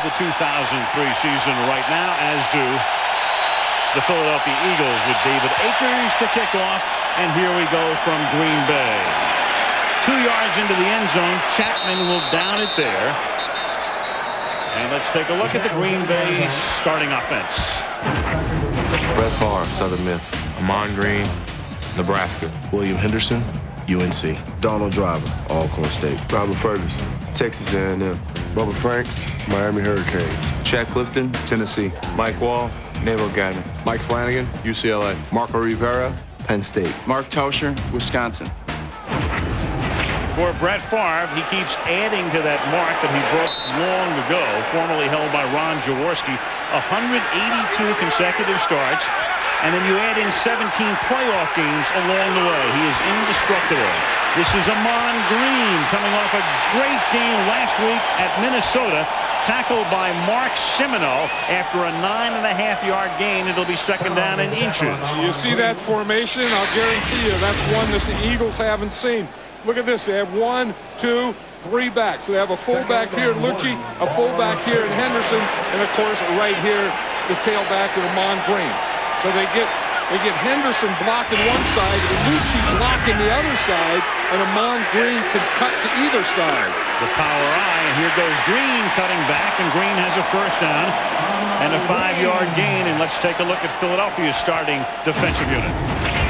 the 2003 season right now, as do the Philadelphia Eagles, with David Akers to kick off. And here we go from Green Bay. 2 yards into the end zone. Chapman will down it there. And let's take a look at the Green Bay starting offense. Brett Favre, Southern Miss. Amon Green, Nebraska. William Henderson, UNC. Donald Driver, Alcorn State. Robert Ferguson, Texas A&M. Bubba Franks, Miami Hurricanes. Chad Clifton, Tennessee. Mike Wall, Naval Academy. Mike Flanagan, UCLA. Marco Rivera, Penn State. Mark Tosher, Wisconsin. For Brett Favre, he keeps adding to that mark that he broke long ago, formerly held by Ron Jaworski. 182 consecutive starts, and then you add in 17 playoff games along the way. He is indestructible. This is Amon Green coming off a great game last week at Minnesota, tackled by Mark Semino after a 9.5-yard gain. It'll be second down in inches. You see that formation? I'll guarantee you that's one that the Eagles haven't seen. Look at this. They have 1, 2, 3 backs. So they have a fullback here in Lucci, a fullback here in Henderson, and of course right here the tailback of Amon Green. So they get Henderson blocking one side, Lucci blocking the other side, and Amon Green can cut to either side. The power eye, and here goes Green cutting back, and Green has a first down and a 5-yard gain. And let's take a look at Philadelphia's starting defensive unit.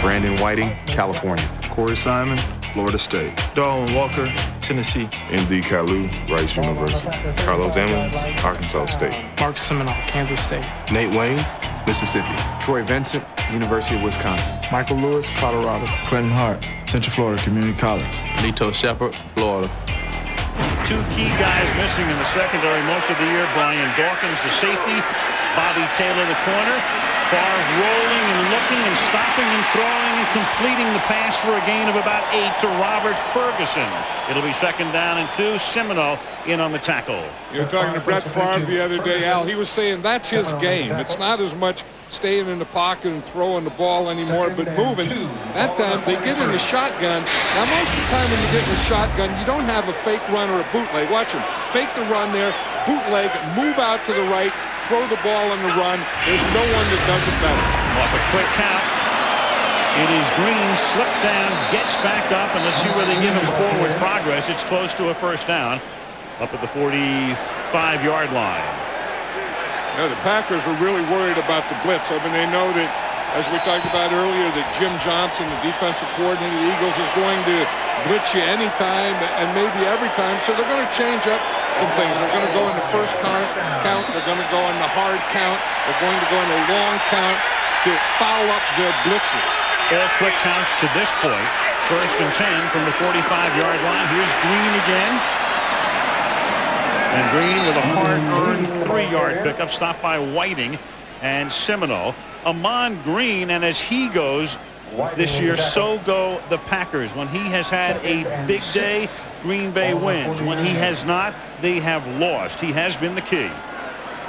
Brandon Whiting, California. Corey Simon, Florida State. Darwin WALKER, Tennessee. ND Kalu, Rice University. Carlos Emmons, Arkansas State. Mark Semino, Kansas State. Nate Wayne, Mississippi. Troy Vincent, University of Wisconsin. Michael Lewis, Colorado. Clinton Hart, Central Florida Community College. Lito SHEPPARD, Florida. 2 key guys missing in the secondary most of the year. Brian Dawkins, the safety. Bobby Taylor, the corner. Favre rolling and looking and stopping and throwing and completing the pass for a gain of about 8 to Robert Ferguson. It'll be second down and 2. Semino in on the tackle. You were talking to Brett Favre the other day, Al. He was saying that's his game. It's not as much staying in the pocket and throwing the ball anymore, but moving. That time they get in the shotgun. Now most of the time when you get in the shotgun, you don't have a fake run or a bootleg. Watch him. Fake the run there, bootleg, move out to the right, throw the ball on the run. There's no one that does it better. Off a quick count, it is Green, slipped down, gets back up, and let's see where they give him forward progress. It's close to a first down, up at the 45-yard line. Yeah, the Packers are really worried about the blitz. I mean, they know that, as we talked about earlier, that Jim Johnson, the defensive coordinator of the Eagles, is going to blitz you anytime and maybe every time. So they're going to change up some things. They're going to go in the first count. They're going to go in the hard count. They're going to go in the long count to foul up their blitzes. All quick counts to this point. First and 10 from the 45-yard line. Here's Green again. And Green with a hard-earned 3-yard pickup, stopped by Whiting and Semino. Amon Green, and as he goes this year, so go the Packers. When he has had a big day, Green Bay wins. When he has not, they have lost. He has been the key.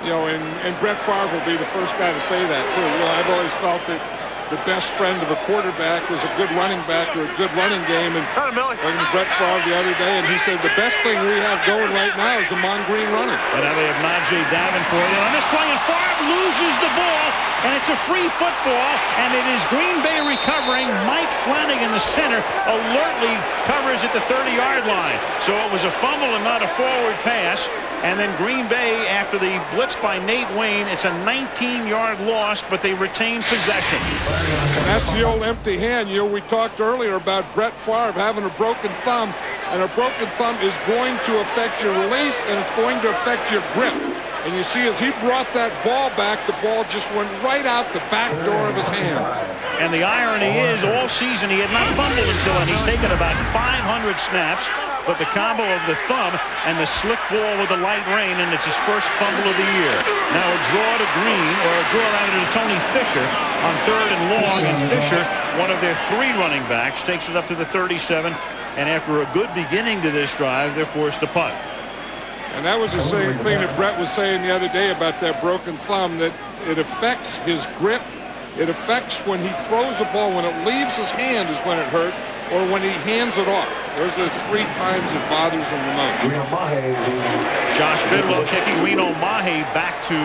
You know, and Brett Favre will be the first guy to say that, too. You know, I've always felt that the best friend of a quarterback was a good running back or a good running game. And talking to Brett Favre the other day, and he said the best thing we have going right now is Amon Green running. And now they have Najee Davenport in on this play, and Favre loses the ball, and it's a free football, and it is Green Bay recovering. Mike Flanagan, the center, alertly covers at the 30-yard line. So it was a fumble and not a forward pass. And then Green Bay, after the blitz by Nate Wayne, it's a 19-yard loss, but they retain possession. And that's the old empty hand. You know, we talked earlier about Brett Favre having a broken thumb, and a broken thumb is going to affect your release, and it's going to affect your grip. And you see, as he brought that ball back, the ball just went right out the back door of his hand. And the irony is, all season he had not fumbled until then. He's taken about 500 snaps, but the combo of the thumb and the slick ball with the light rain, and it's his first fumble of the year. Now a draw to Green, or a draw rather to Tony Fisher on 3rd and long, and Fisher, one of their 3 running backs, takes it up to the 37, and after a good beginning to this drive, they're forced to punt. And that was the same thing that Brett was saying the other day about that broken thumb, that it affects his grip. It affects when he throws the ball. When it leaves his hand is when it hurts, or when he hands it off. Those are the 3 times it bothers him the most. Josh Bidwell kicking. Reno Mahe back to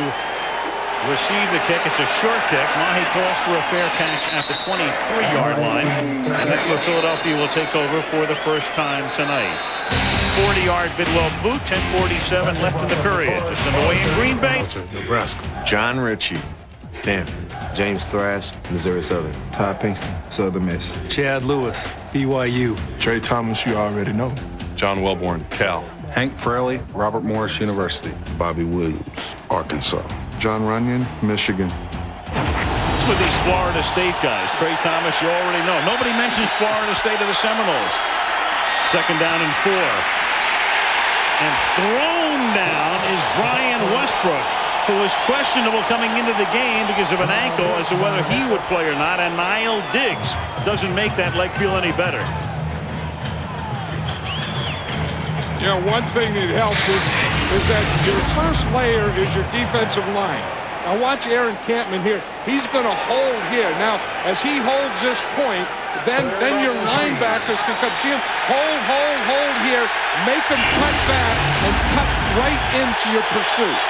receive the kick. It's a short kick. Mahe calls for a fair catch at the 23-yard line. And that's where Philadelphia will take over for the first time tonight. 40-yard Bidwell boot. 10:47 left in the period. Just underway in Green Bay. Nebraska. John Ritchie, Stanford. James Thrash, Missouri Southern. Todd Pinkston, Southern Miss. Chad Lewis, BYU. Trey Thomas, you already know. John Wellborn, Cal. Hank Fraley, Robert Morris University. Bobby Williams, Arkansas. John Runyon, Michigan. It's with these Florida State guys. Trey Thomas, you already know. Nobody mentions Florida State or the Seminoles. 2nd down and 4. And thrown down is Brian Westbrook, who was questionable coming into the game because of an ankle as to whether he would play or not. And Niall Diggs doesn't make that leg feel any better. You know, one thing that helps is that your first layer is your defensive line. Now watch Aaron Kampman here. He's going to hold here. Now, as he holds this point, then your linebackers can come. See him hold here. Make them cut back and cut right into your pursuit.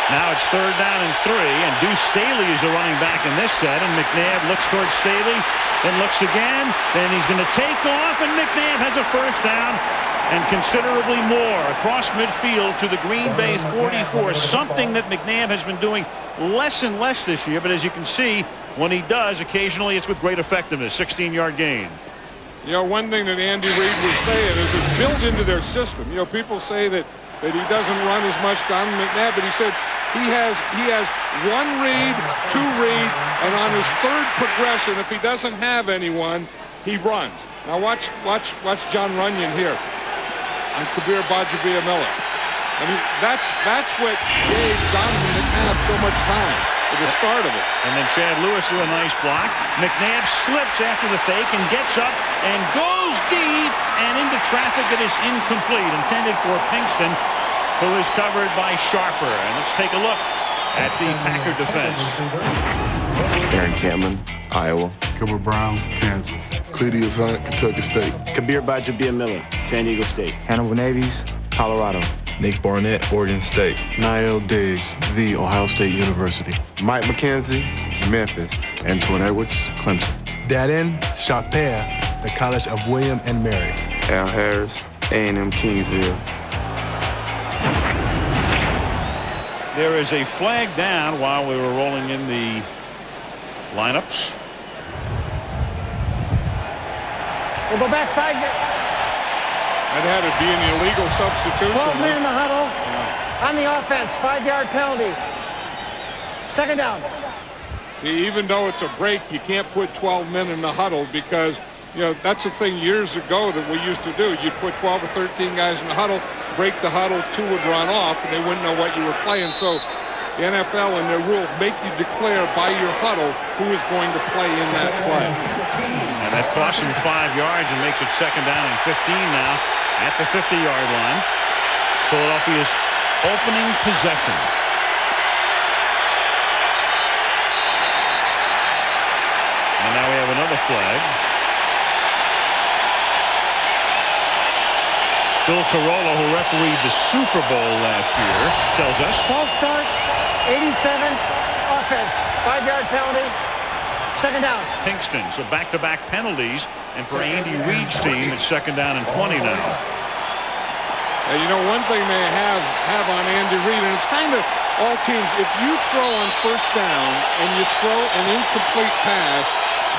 Now it's 3rd down and 3, and Deuce Staley is the running back in this set, and McNabb looks towards Staley, then looks again, then he's going to take off, and McNabb has a first down and considerably more across midfield to the Green Bay 44, something that McNabb has been doing less and less this year, but as you can see, when he does, occasionally it's with great effectiveness. 16-yard gain. You know, one thing that Andy Reid was saying is it's built into their system. You know, people say that he doesn't run as much, Donovan McNabb, but he said he has 1 read, 2 read, and on his 3rd progression, if he doesn't have anyone, he runs. Now watch John Runyon here on Kabir Bajabia-Miller. I mean, that's what gave Donovan McNabb so much time at the start of it. And then Chad Lewis with a nice block. McNabb slips after the fake and gets up and goes deep and into traffic that is incomplete, intended for Pinkston, who is covered by Sharper. And let's take a look at the Packer defense. Aaron Kampman, Iowa. Gilbert Brown, Kansas. Cledius Hunt, Kentucky State. Kabir Bajabia-Miller, San Diego State. Hannibal Navies, Colorado. Nick Barnett, Oregon State. Niall Diggs, The Ohio State University. Mike McKenzie, Memphis. Antoine Edwards, Clemson. Darren SHARPER, the College of William and Mary. Al Harris, A&M Kingsville. There is a flag down while we were rolling in the lineups. We'll go back 5 minutes. That had to be an illegal substitution. 12 men in the huddle. On the offense, 5-yard penalty. 2nd down. See, even though it's a break, you can't put 12 men in the huddle because, you know, that's a thing years ago that we used to do. You'd put 12 or 13 guys in the huddle, break the huddle, 2 would run off, and they wouldn't know what you were playing. So the NFL and their rules make you declare by your huddle who is going to play in that play. And that costs him 5 yards and makes it 2nd down and 15 now at the 50-yard line. Philadelphia's opening possession. And now we have another flag. Bill Carolla, who refereed the Super Bowl last year, tells us. False start, 87, offense, 5-yard penalty, 2nd down. Pinkston, so back-to-back penalties, and for Andy Reid's team, it's 2nd down and 20 now. You know, one thing they have on Andy Reid, and it's kind of all teams, if you throw on 1st down and you throw an incomplete pass,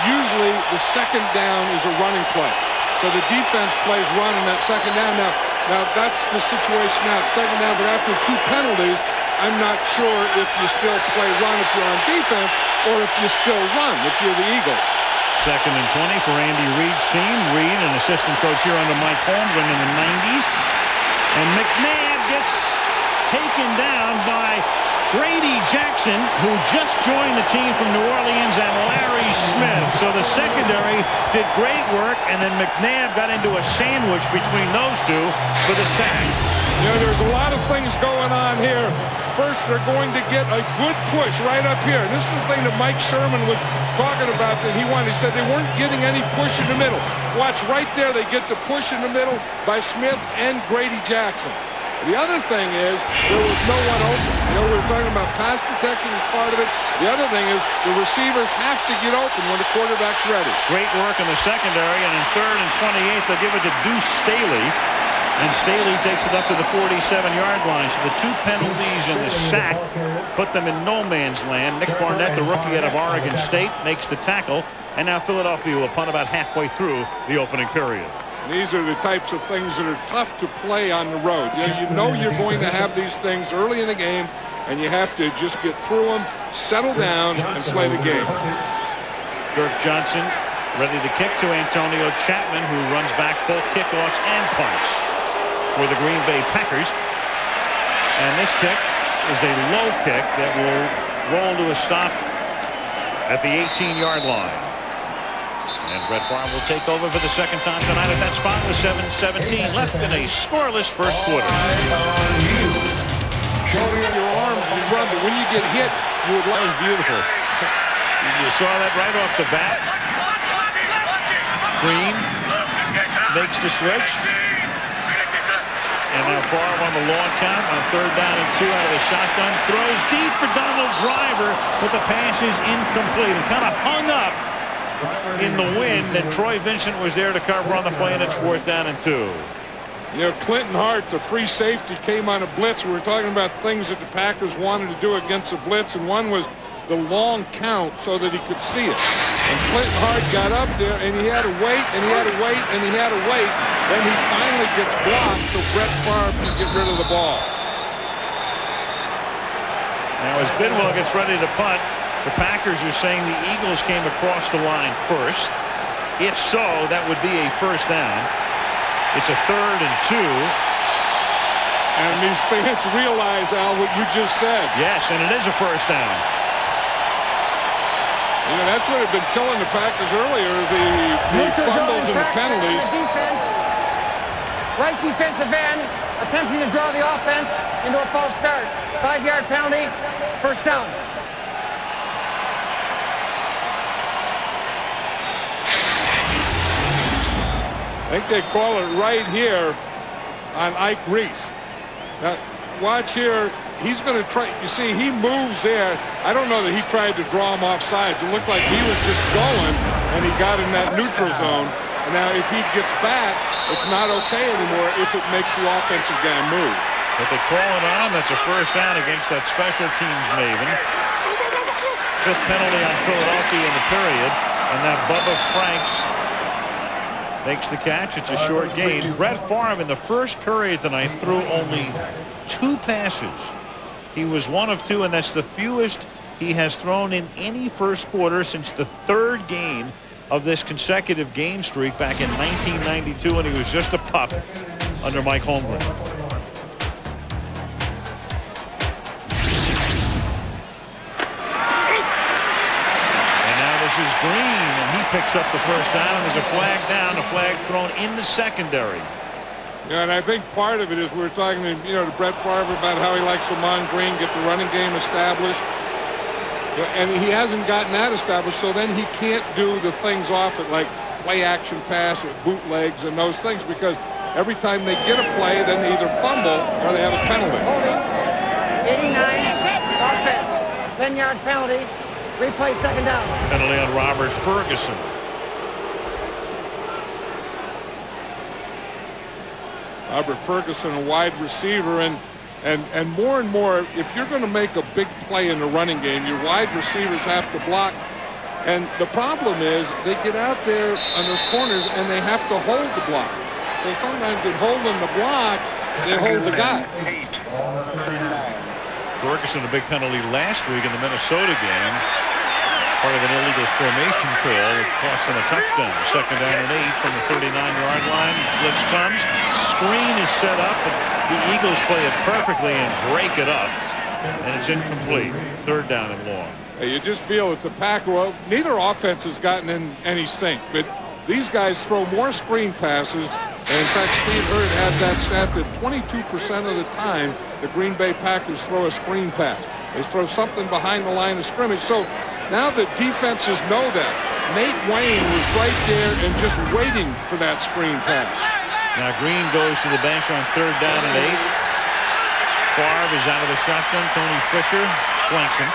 usually the 2nd down is a running play. So the defense plays run in that 2nd down. Now that's the situation now, 2nd down, but after 2 penalties, I'm not sure if you still play run if you're on defense or if you still run if you're the Eagles. 2nd and 20 for Andy Reid's team. Reid, an assistant coach here under Mike Holmgren in the 90s. And McNabb gets taken down by Grady Jackson, who just joined the team from New Orleans, and Larry Smith. So the secondary did great work, and then McNabb got into a sandwich between those two for the sack. You know, there's a lot of things going on here First, they're going to get a good push right up here. And this is the thing that Mike Sherman was talking about that he wanted. He said they weren't getting any push in the middle. Watch right there. They get the push in the middle by Smith and Grady Jackson. The other thing is there was no one open. You know, we were talking about pass protection as part of it. The other thing is the receivers have to get open when the quarterback's ready. Great work in the secondary, and in 3rd and 28, they'll give it to Deuce Staley. And Staley takes it up to the 47-yard line. So the 2 penalties and the sack put them in no man's land. Nick Barnett, the rookie out of Oregon State, makes the tackle. And now Philadelphia will punt about halfway through the opening period. These are the types of things that are tough to play on the road. You know you're going to have these things early in the game, and you have to just get through them, settle down, and play the game. Dirk Johnson ready to kick to Antonio Chapman, who runs back both kickoffs and punts for the Green Bay Packers. And this kick is a low kick that will roll to a stop at the 18-yard line. And Brett Favre will take over for the second time tonight at that spot with 7:17 left in a scoreless first quarter. Your arms will run, but when you get hit, you would like. That was beautiful. You saw that right off the bat. Green makes the switch. And now Favre on the long count on 3rd down and 2 out of the shotgun. Throws deep for Donald Driver, but the pass is incomplete. It kind of hung up in the wind, and Troy Vincent was there to cover on the play, and it's 4th down and 2. You know, Clinton Hart, the free safety, came on a blitz. We were talking about things that the Packers wanted to do against the blitz, and one was the long count so that he could see it. And Clinton Hart got up there, and he had to wait, and he had to wait, and he had to wait. Then he finally gets blocked so Brett Favre can get rid of the ball. Now as Bidwell gets ready to punt, the Packers are saying the Eagles came across the line first. If so, that would be a 1st down. It's a 3rd and 2. And these fans realize, Al, what you just said. Yes, and it is a 1st down. You know, that's what had been killing the Packers earlier, the fumbles and the penalties. Defense. Right defensive end attempting to draw the offense into a false start. 5-yard penalty, 1st down. I think they call it right here on Ike Reese. Now, watch here. He's going to try. You see, he moves there. I don't know that he tried to draw him off sides. It looked like he was just going, and he got in that neutral zone. And now, if he gets back, it's not okay anymore if it makes the offensive guy move. But they call it on him. That's a 1st down against that special teams maven. 5th penalty on Philadelphia in the period. And now Bubba Franks makes the catch. It's a short gain. Brett Favre in the first period tonight threw only 2 passes. He was 1 of 2, and that's the fewest he has thrown in any first quarter since the 3rd game of this consecutive game streak back in 1992 when he was just a pup under Mike Holmgren. And now this is Green, and he picks up the 1st down, and there's a flag down, a flag thrown in the secondary. Yeah, and I think part of it is we were talking to, to Brett Favre about how he likes Lamont Green, get the running game established. And he hasn't gotten that established, so then he can't do the things off it like play action pass or bootlegs and those things, because every time they get a play, then they either fumble or they have a penalty. 89 offense, 10-yard penalty, replay 2nd down. Penalty on Robert Ferguson. Robert Ferguson, a wide receiver, and more, if you're going to make a big play in the running game, your wide receivers have to block. And the problem is they get out there on those corners and they have to hold the block. So sometimes in holding the block, they hold the guy. Ferguson, a big penalty last week in the Minnesota game. Part of an illegal formation call that cost them a touchdown. 2nd down and 8 from the 39-yard line. Blitz comes. Screen is set up, and the Eagles play it perfectly and break it up. And it's incomplete. 3rd down and long. You just feel that the Packers, well, neither offense has gotten in any sync, but These guys throw more screen passes. And in fact, Steve Hurd had that stat that 22% of the time the Green Bay Packers throw a screen pass. They throw something behind the line of scrimmage. So now the defenses know that. Nate Wayne was right there and just waiting for that screen pass. Now Green goes to the bench on 3rd down and 8. Favre is out of the shotgun. Tony Fisher flanks him.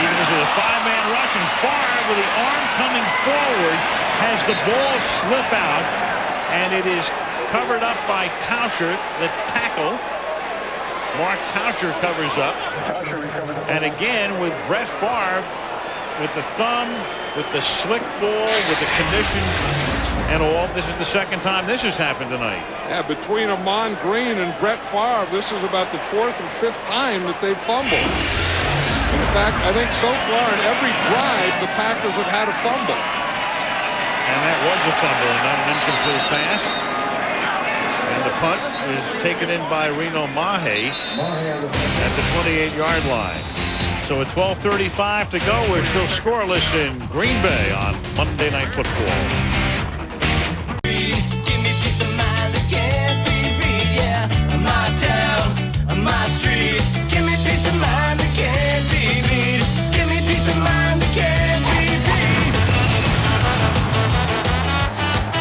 Eagles with a 5-man rush, and Favre with the arm coming forward has the ball slip out, and it is covered up by Tauscher, the tackle. Mark Tauscher covers up. And again with Brett Favre with the thumb, with the slick ball, with the conditions and all. This is the second time this has happened tonight. Yeah, between Ahman Green and Brett Favre, this is about the 4th or 5th time that they've fumbled. In fact, I think so far in every drive, the Packers have had a fumble. And that was a fumble, not an incomplete pass. And the punt is taken in by Reno Mahe at the 28-yard line. So at 12:35 to go, we're still scoreless in Green Bay on Monday Night Football. Give me peace of mind that can't be beat, yeah. My town, my street. Give me peace of mind that can't be beat. Give me peace of mind that can't be beat.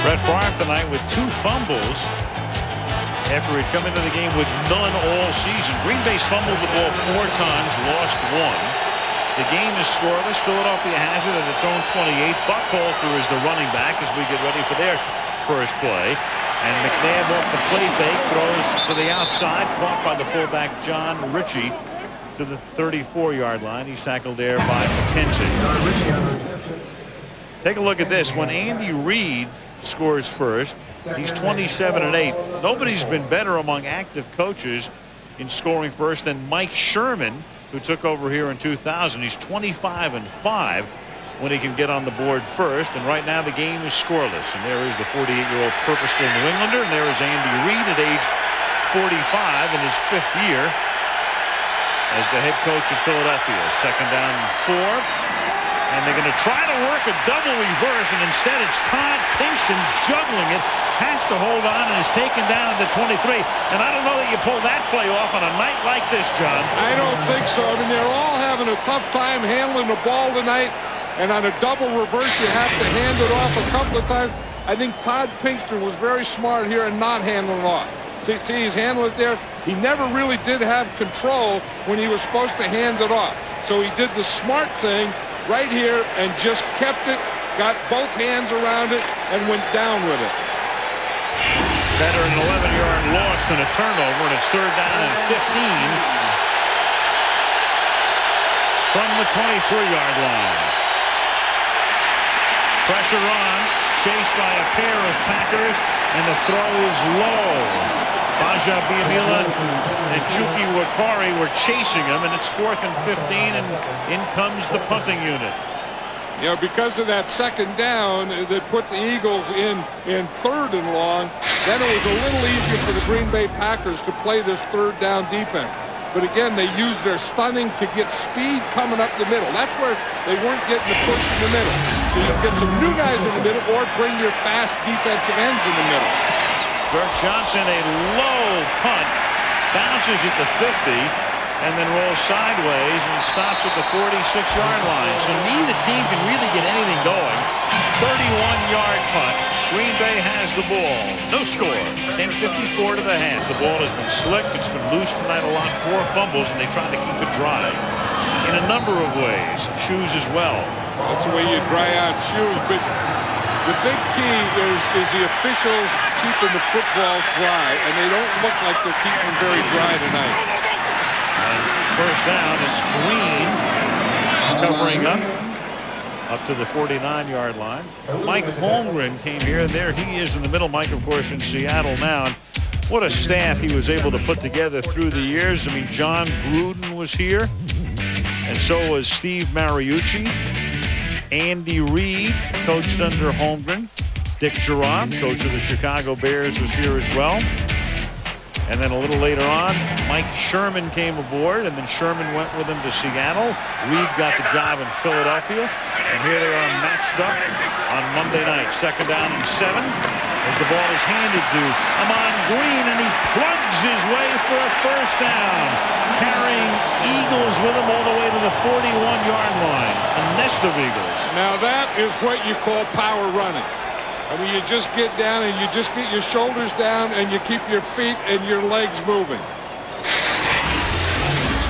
Brett Favre tonight with 2 fumbles after he'd come into the game with none all season. Green Bay's fumbled the ball 4 times, lost 1. The game is scoreless. Philadelphia has it at its own 28. Buckhalter is the running back as we get ready for their first play. And McNabb off the play fake throws to the outside, caught by the fullback John Ritchie to the 34-yard line. He's tackled there by McKenzie. Take a look at this. When Andy Reid scores first, he's 27-8. Nobody's been better among active coaches in scoring first than Mike Sherman, who took over here in 2000. He's 25-5 when he can get on the board first. And right now the game is scoreless. And there is the 48-year-old purposeful New Englander. And there is Andy Reid at age 45 in his 5th year as the head coach of Philadelphia. 2nd down and 4. And they're going to try to work a double reverse, and instead it's Todd Pinkston juggling it, has to hold on, and is taken down at the 23. And I don't know that you pull that play off on a night like this, John. I don't think so. I mean, they're all having a tough time handling the ball tonight, and on a double reverse you have to hand it off a couple of times. I think Todd Pinkston was very smart here and not handling it off. See, he's handling it there. He never really did have control when he was supposed to hand it off. So he did the smart thing right here and just kept it, got both hands around it, and went down with it. Better an 11-yard loss than a turnover, and it's 3rd down and 15 from the 23-yard line. Pressure on, chased by a pair of Packers, and the throw is low. Baja Biamila and Chuki Wakari were chasing him, and it's 4th and 15, and in comes the punting unit. You know, because of that 2nd down that put the Eagles in 3rd and long, then it was a little easier for the Green Bay Packers to play this 3rd down defense. But again, they used their stunning to get speed coming up the middle. That's where they weren't getting the push in the middle. So you can get some new guys in the middle or bring your fast defensive ends in the middle. Dirk Johnson, a low punt, bounces at the 50 and then rolls sideways and stops at the 46-yard line. So neither team can really get anything going. 31-yard punt. Green Bay has the ball. No score. 10:54 to the half. The ball has been slick. It's been loose tonight a lot. 4 fumbles, and they try to keep it dry in a number of ways. Shoes as well. That's the way you dry out shoes. But the big key is the officials keeping the footballs dry, and they don't look like they're keeping them very dry tonight. And 1st down, it's Green covering up to the 49-yard line. Mike Holmgren came here, and there he is in the middle. Mike, of course, in Seattle now. And what a staff he was able to put together through the years. I mean, John Gruden was here, and so was Steve Mariucci. Andy Reid coached under Holmgren. Dick Geron, coach of the Chicago Bears, was here as well. And then a little later on, Mike Sherman came aboard, and then Sherman went with him to Seattle. Reed got the job in Philadelphia. And here they are matched up on Monday night. 2nd down and 7 as the ball is handed to Ahman Green, and he plugs his way for a 1st down, carrying Eagles with him all the way to the 41-yard line. A nest of Eagles. Now that is what you call power running. I mean, you just get down and you just get your shoulders down and you keep your feet and your legs moving.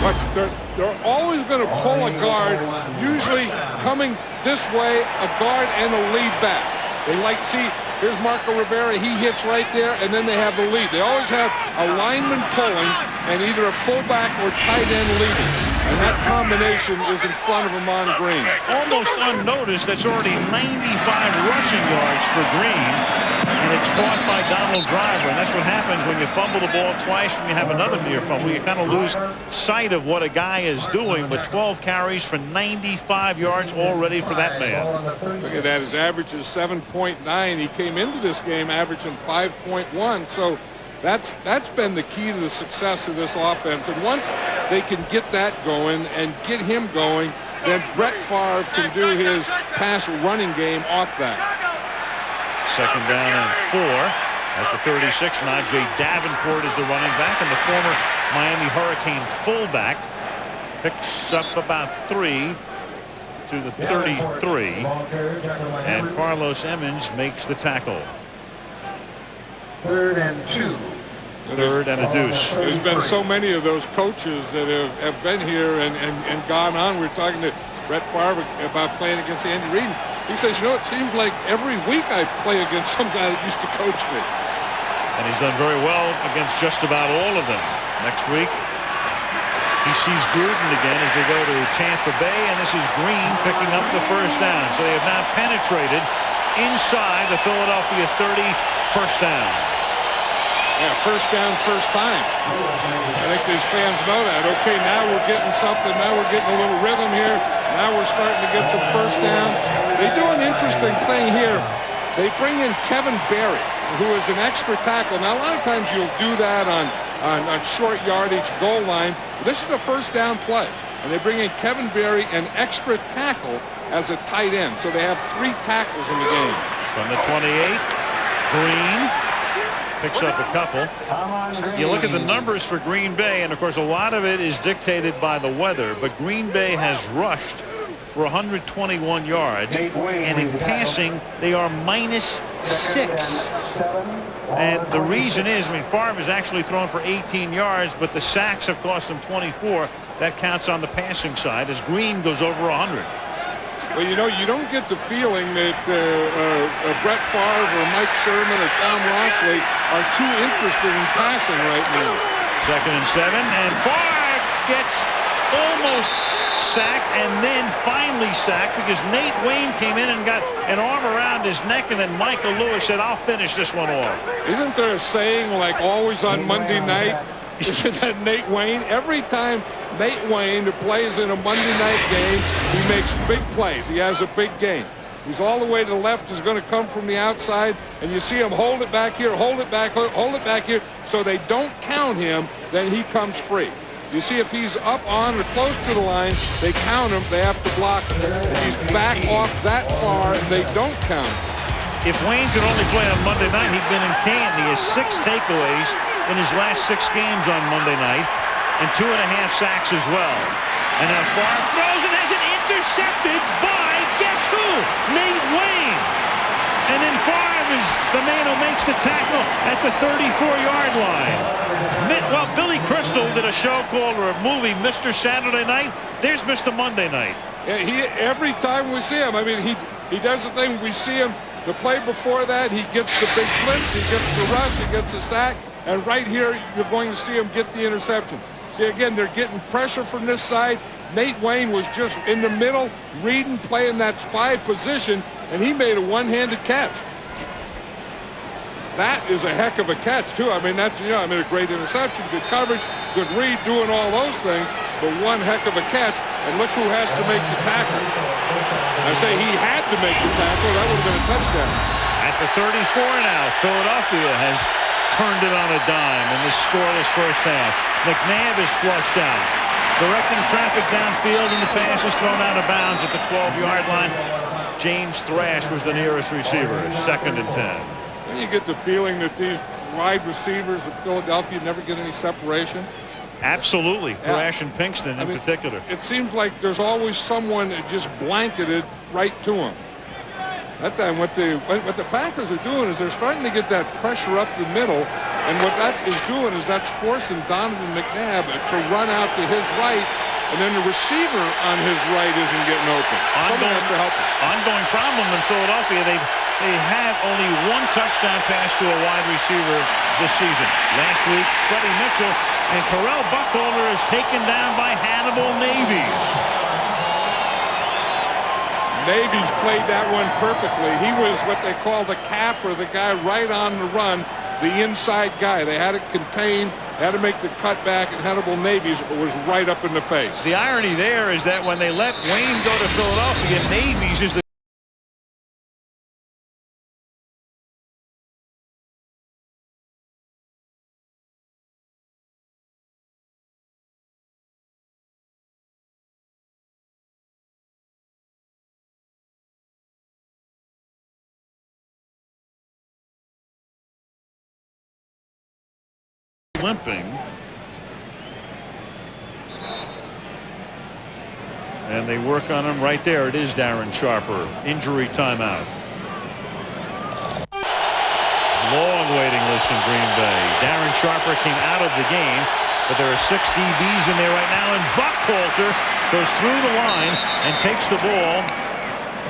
But they're always going to pull a guard, usually coming this way, a guard and a lead back. They like, see, here's Marco Rivera, he hits right there, and then they have the lead. They always have a lineman pulling and either a fullback or tight end leading. And that combination is in front of Ahman Green. Almost unnoticed, that's already 95 rushing yards for Green. And it's caught by Donald Driver. And that's what happens when you fumble the ball twice and you have another near fumble. You kind of lose sight of what a guy is doing. But 12 carries for 95 yards already for that man. Look at that. His average is 7.9. He came into this game averaging 5.1. So that's been the key to the success of this offense. And once they can get that going and get him going, then Brett Favre can do his pass running game off that. 2nd down and 4 at the 36. Najee Davenport is the running back, and the former Miami Hurricane fullback picks up about 3 to the 33, and Carlos Emmons makes the tackle. 3rd and 2. 3rd and a deuce. There's been so many of those coaches that have been here and gone on. We're talking to Brett Favre about playing against Andy Reid. He says, you know, it seems like every week I play against some guy that used to coach me. And he's done very well against just about all of them. Next week, he sees Gruden again as they go to Tampa Bay, and this is Green picking up the 1st down. So they have now penetrated inside the Philadelphia 30, 1st down. Yeah, 1st down, 1st time. I think these fans know that. Okay, now we're getting something. Now we're getting a little rhythm here. Now we're starting to get some 1st downs. They do an interesting thing here. They bring in Kevin Berry, who is an extra tackle. Now, a lot of times you'll do that on short yardage goal line. This is a 1st down play. And they bring in Kevin Berry, an extra tackle, as a tight end. So they have 3 tackles in the game. From the 28, Green picks up a couple. You look at the numbers for Green Bay, and of course a lot of it is dictated by the weather, but Green Bay has rushed for 121 yards, and in passing they are -6. And the reason is, I mean, Favre has actually thrown for 18 yards, but the sacks have cost him 24. That counts on the passing side as Green goes over 100. Well, you know, you don't get the feeling that Brett Favre or Mike Sherman or Tom Rossley are too interested in passing right now. 2nd and 7, and Favre gets almost sacked and then finally sacked because Nate Wayne came in and got an arm around his neck, and then Michael Lewis said, I'll finish this one off. Isn't there a saying like always on Monday night? Isn't that Nate Wayne? Every time Nate Wayne, who plays in a Monday night game, he makes big plays. He has a big game. He's all the way to the left. He's going to come from the outside, and you see him hold it back here, hold it back here, so they don't count him. Then he comes free. You see, if he's up on or close to the line, they count him. They have to block him. If he's back off that far, they don't count him. If Wayne could only play on Monday night, he'd been in Canton. He has 6 takeaways in his last 6 games on Monday night, and 2.5 sacks as well. And now Favre throws and has it intercepted by, guess who? Nate Wayne. And then Favre is the man who makes the tackle at the 34-yard line. Well, Billy Crystal did a show called, or a movie, Mr. Saturday Night. There's Mr. Monday Night. Yeah, every time we see him, I mean, he does the thing. We see him the play before that. He gets the big blitz, he gets the rush, he gets the sack, and right here you're going to see him get the interception. See, again, they're getting pressure from this side. Nate Wayne was just in the middle, reading, playing that spy position, and he made a one-handed catch. That is a heck of a catch, too. I mean, that's, you know, I mean, a great interception, good coverage, good read, doing all those things, but one heck of a catch. And look who has to make the tackle. I say he had to make the tackle. That would have been a touchdown. At the 34 now, Philadelphia has turned it on a dime in this scoreless first half. McNabb is flushed out, directing traffic downfield, and the pass is thrown out of bounds at the 12-yard line. James Thrash was the nearest receiver. 2nd and 10. You get the feeling that these wide receivers of Philadelphia never get any separation. Absolutely. Thrash and Pinkston in particular. It seems like there's always someone that just blanketed right to him. That time, what the Packers are doing is they're starting to get that pressure up the middle, and what that is doing is that's forcing Donovan McNabb to run out to his right, and then the receiver on his right isn't getting open. Someone has to help him. Ongoing problem in Philadelphia. They had only one touchdown pass to a wide receiver this season. Last week, Freddie Mitchell, and Terrell Buckholder is taken down by Hannibal Navies. Navies played that one perfectly. He was what they call the cap, or the guy right on the run, the inside guy. They had it contained, had to make the cutback, and Hannibal Navies was right up in the face. The irony there is that when they let Wayne go to Philadelphia, Navies is the limping, and they work on him right there. It is Darren Sharper. Injury timeout. Long waiting list in Green Bay. Darren Sharper came out of the game, but there are 6 DBs in there right now, and Buckholter goes through the line and takes the ball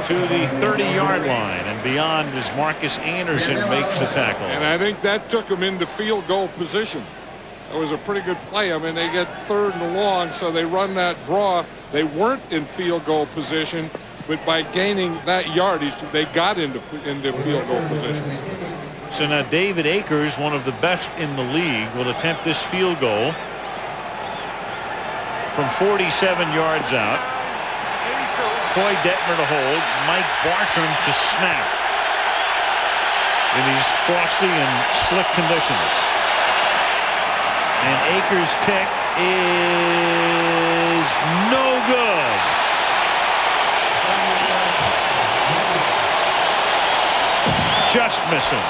to the 30-yard line and beyond as Marcus Anderson makes the tackle. And I think that took him into field goal position. It was a pretty good play. I mean, they get 3rd and long, so they run that draw. They weren't in field goal position, but by gaining that yardage, they got into field goal position. So now David Akers, one of the best in the league, will attempt this field goal from 47 yards out. Coy Detmer to hold, Mike Bartram to snap in these frosty and slick conditions. And Akers' kick is no good. Just missing.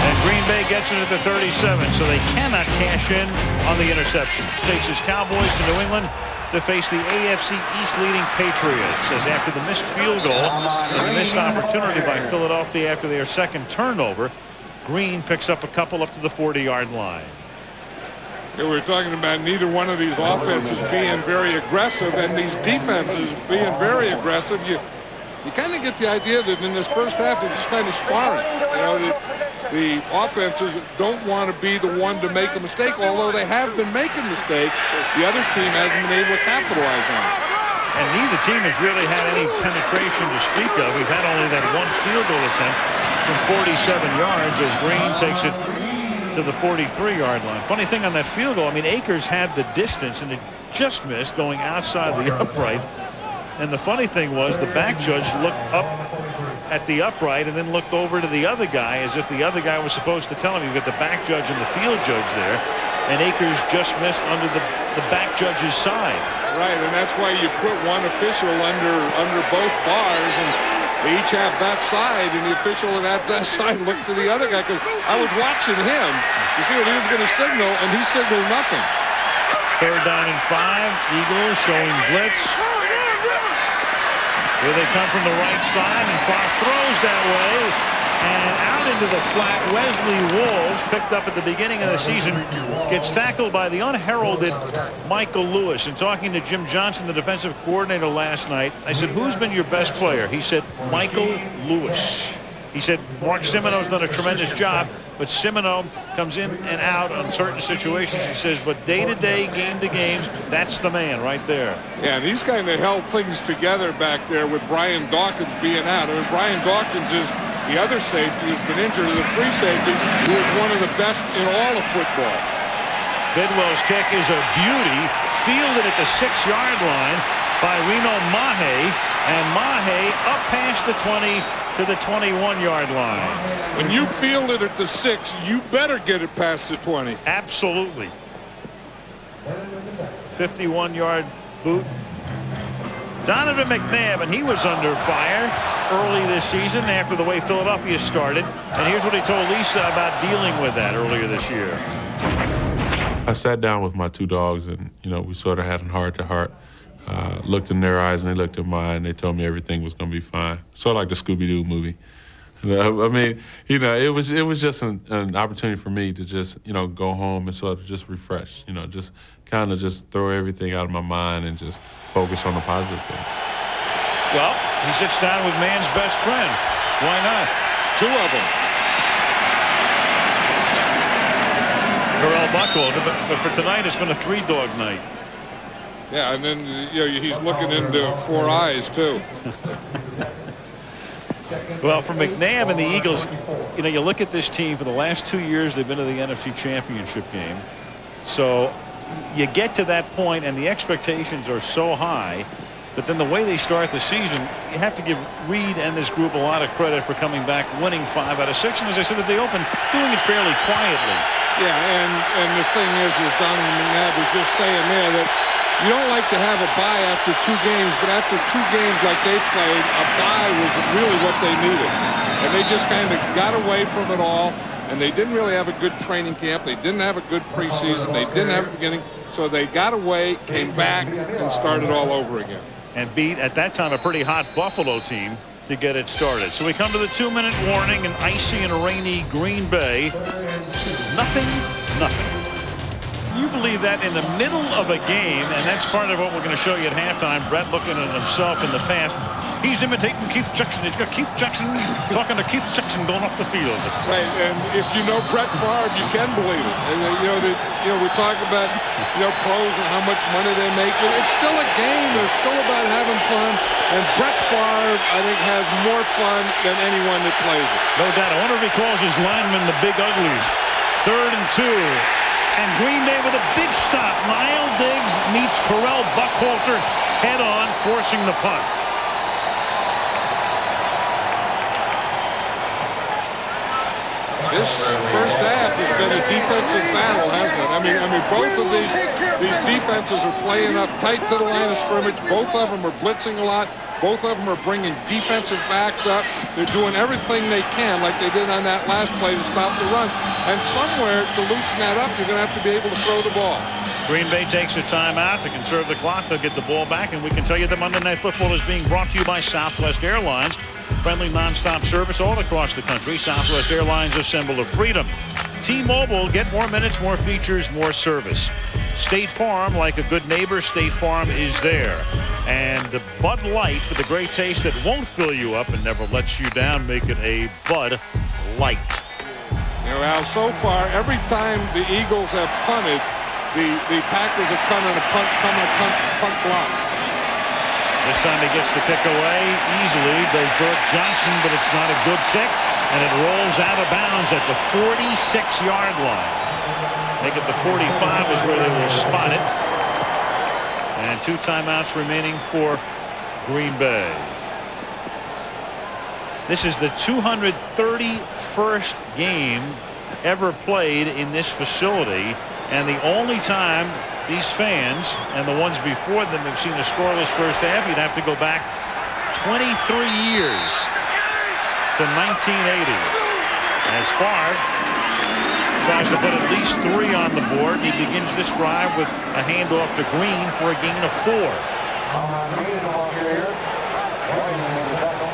And Green Bay gets it at the 37, so they cannot cash in on the interception. Takes his Cowboys to New England to face the AFC East leading Patriots, as after the missed field goal and the missed opportunity by Philadelphia after their 2nd turnover, Green picks up a couple up to the 40-yard line. We were talking about neither one of these offenses being very aggressive, and these defenses being very aggressive. You kind of get the idea that in this first half they're just kind of sparring. You know, the offenses don't want to be the one to make a mistake, although they have been making mistakes. The other team hasn't been able to capitalize on it. And neither team has really had any penetration to speak of. We've had only that one field goal attempt from 47 yards as Green takes it to the 43-yard line. Funny thing on that field goal, I mean, Akers had the distance and it just missed going outside the upright. And the funny thing was the back judge looked up at the upright and then looked over to the other guy as if the other guy was supposed to tell him. You've got the back judge and the field judge there, and Akers just missed under the back judge's side. Right, and that's why you put one official under both bars, and they each have that side, and the official that side looked to the other guy, because I was watching him to see what he was going to signal, and he signaled nothing. 3rd down and 5. Eagles showing blitz. Here they come from the right side, and Favre throws that way. And out into the flat, Wesley Walls, picked up at the beginning of the season, gets tackled by the unheralded Michael Lewis. And talking to Jim Johnson, the defensive coordinator, last night, I said, who's been your best player? He said, Michael Lewis. He said, Mark Semino's done a tremendous job, but Semino comes in and out on certain situations. He says, but day-to-day, game-to-game, that's the man right there. Yeah, and he's kind of held things together back there with Brian Dawkins being out. I mean, Brian Dawkins is the other safety who's been injured, the free safety, who is one of the best in all of football. Bidwell's kick is a beauty, fielded at the 6-yard line, by Reno Mahe, and Mahe up past the 20 to the 21-yard line. When you field it at the 6, you better get it past the 20. Absolutely. 51-yard boot. Donovan McNabb, and he was under fire early this season after the way Philadelphia started. And here's what he told Lisa about dealing with that earlier this year. I sat down with my two dogs, and we sort of had a heart-to-heart. Looked in their eyes, and they looked in mine. They told me everything was going to be fine. Sort of like the Scooby-Doo movie. I mean, it was just an opportunity for me to just, go home and sort of just refresh, just kind of just throw everything out of my mind and just focus on the positive things. Well, he sits down with man's best friend. Why not? Two of them. Corral Buckholder, but for tonight it's been a three-dog night. Yeah, and then he's looking into 4 eyes too. Well, for McNabb and the Eagles, you look at this team for the last 2 years, they've been to the NFC Championship game. So you get to that point and the expectations are so high, but then the way they start the season, you have to give Reed and this group a lot of credit for coming back, winning 5 out of 6. And as I said, they opened doing it fairly quietly. Yeah, and the thing is Donovan McNabb was just saying there that you don't like to have a bye after 2 games, but after 2 games like they played, a bye was really what they needed. And they just kind of got away from it all, and they didn't really have a good training camp. They didn't have a good preseason. They didn't have a beginning. So they got away, came back, and started all over again. And beat, at that time, a pretty hot Buffalo team to get it started. So we come to the 2-minute warning, an icy and rainy Green Bay. Nothing. You believe that in the middle of a game, and that's part of what we're going to show you at halftime. Brett looking at himself in the past. He's imitating Keith Jackson. He's got Keith Jackson talking to Keith Jackson going off the field. Right, and if you know Brett Favre, you can believe it. And we talk about pros and how much money they make. But it's still a game. It's still about having fun. And Brett Favre, I think, has more fun than anyone that plays it. No doubt. I wonder if he calls his linemen the big uglies. 3rd and 2. And Green Bay with a big stop. Miles Diggs meets Corral Buckholder head on, forcing the punt. This first half has been a defensive battle, hasn't it? I mean, both of these defenses are playing up tight to the line of scrimmage. Both of them are blitzing a lot. Both of them are bringing defensive backs up. They're doing everything they can, like they did on that last play, to stop the run. And somewhere to loosen that up, you're going to have to be able to throw the ball. Green Bay takes a timeout to conserve the clock. They'll get the ball back, and we can tell you that Monday Night Football is being brought to you by Southwest Airlines. Friendly nonstop service all across the country. Southwest Airlines, a symbol of freedom. T-Mobile, get more minutes, more features, more service. State Farm, like a good neighbor, State Farm is there. And Bud Light, for the great taste that won't fill you up and never lets you down, make it a Bud Light. Well, so far, every time the Eagles have punted, the Packers have come in a punt block. This time he gets the kick away easily, does Burke Johnson, but it's not a good kick, and it rolls out of bounds at the 46-yard line. Make it the 45 is where they will spot it. And 2 timeouts remaining for Green Bay. This is the 231st game ever played in this facility, and the only time these fans and the ones before them have seen a scoreless first half. You'd have to go back 23 years to 1980. As Favre tries to put at least 3 on the board, he begins this drive with a handoff to Green for a gain of 4.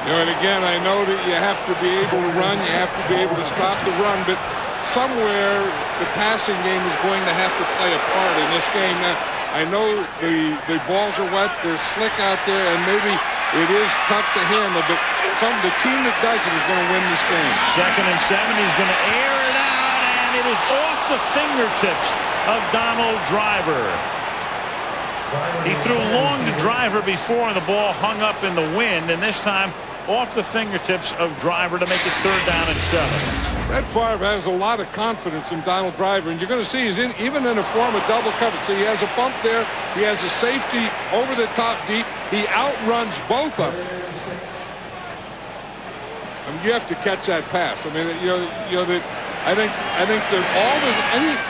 And again, I know that you have to be able to run, you have to be able to stop the run, but somewhere the passing game is going to have to play a part in this game. Now, I know the balls are wet, they're slick out there, and maybe it is tough to handle, but the team that does it is going to win this game. 2nd and 7, he's going to air it out, and it is off the fingertips of Donald Driver. He threw long to Driver before, and the ball hung up in the wind, and this time off the fingertips of Driver to make it 3rd down and 7. Brett Favre has a lot of confidence in Donald Driver, and you're going to see he's even in a form of double coverage. So he has a bump there. He has a safety over the top deep. He outruns both of them. I mean, you have to catch that pass. I mean, I think that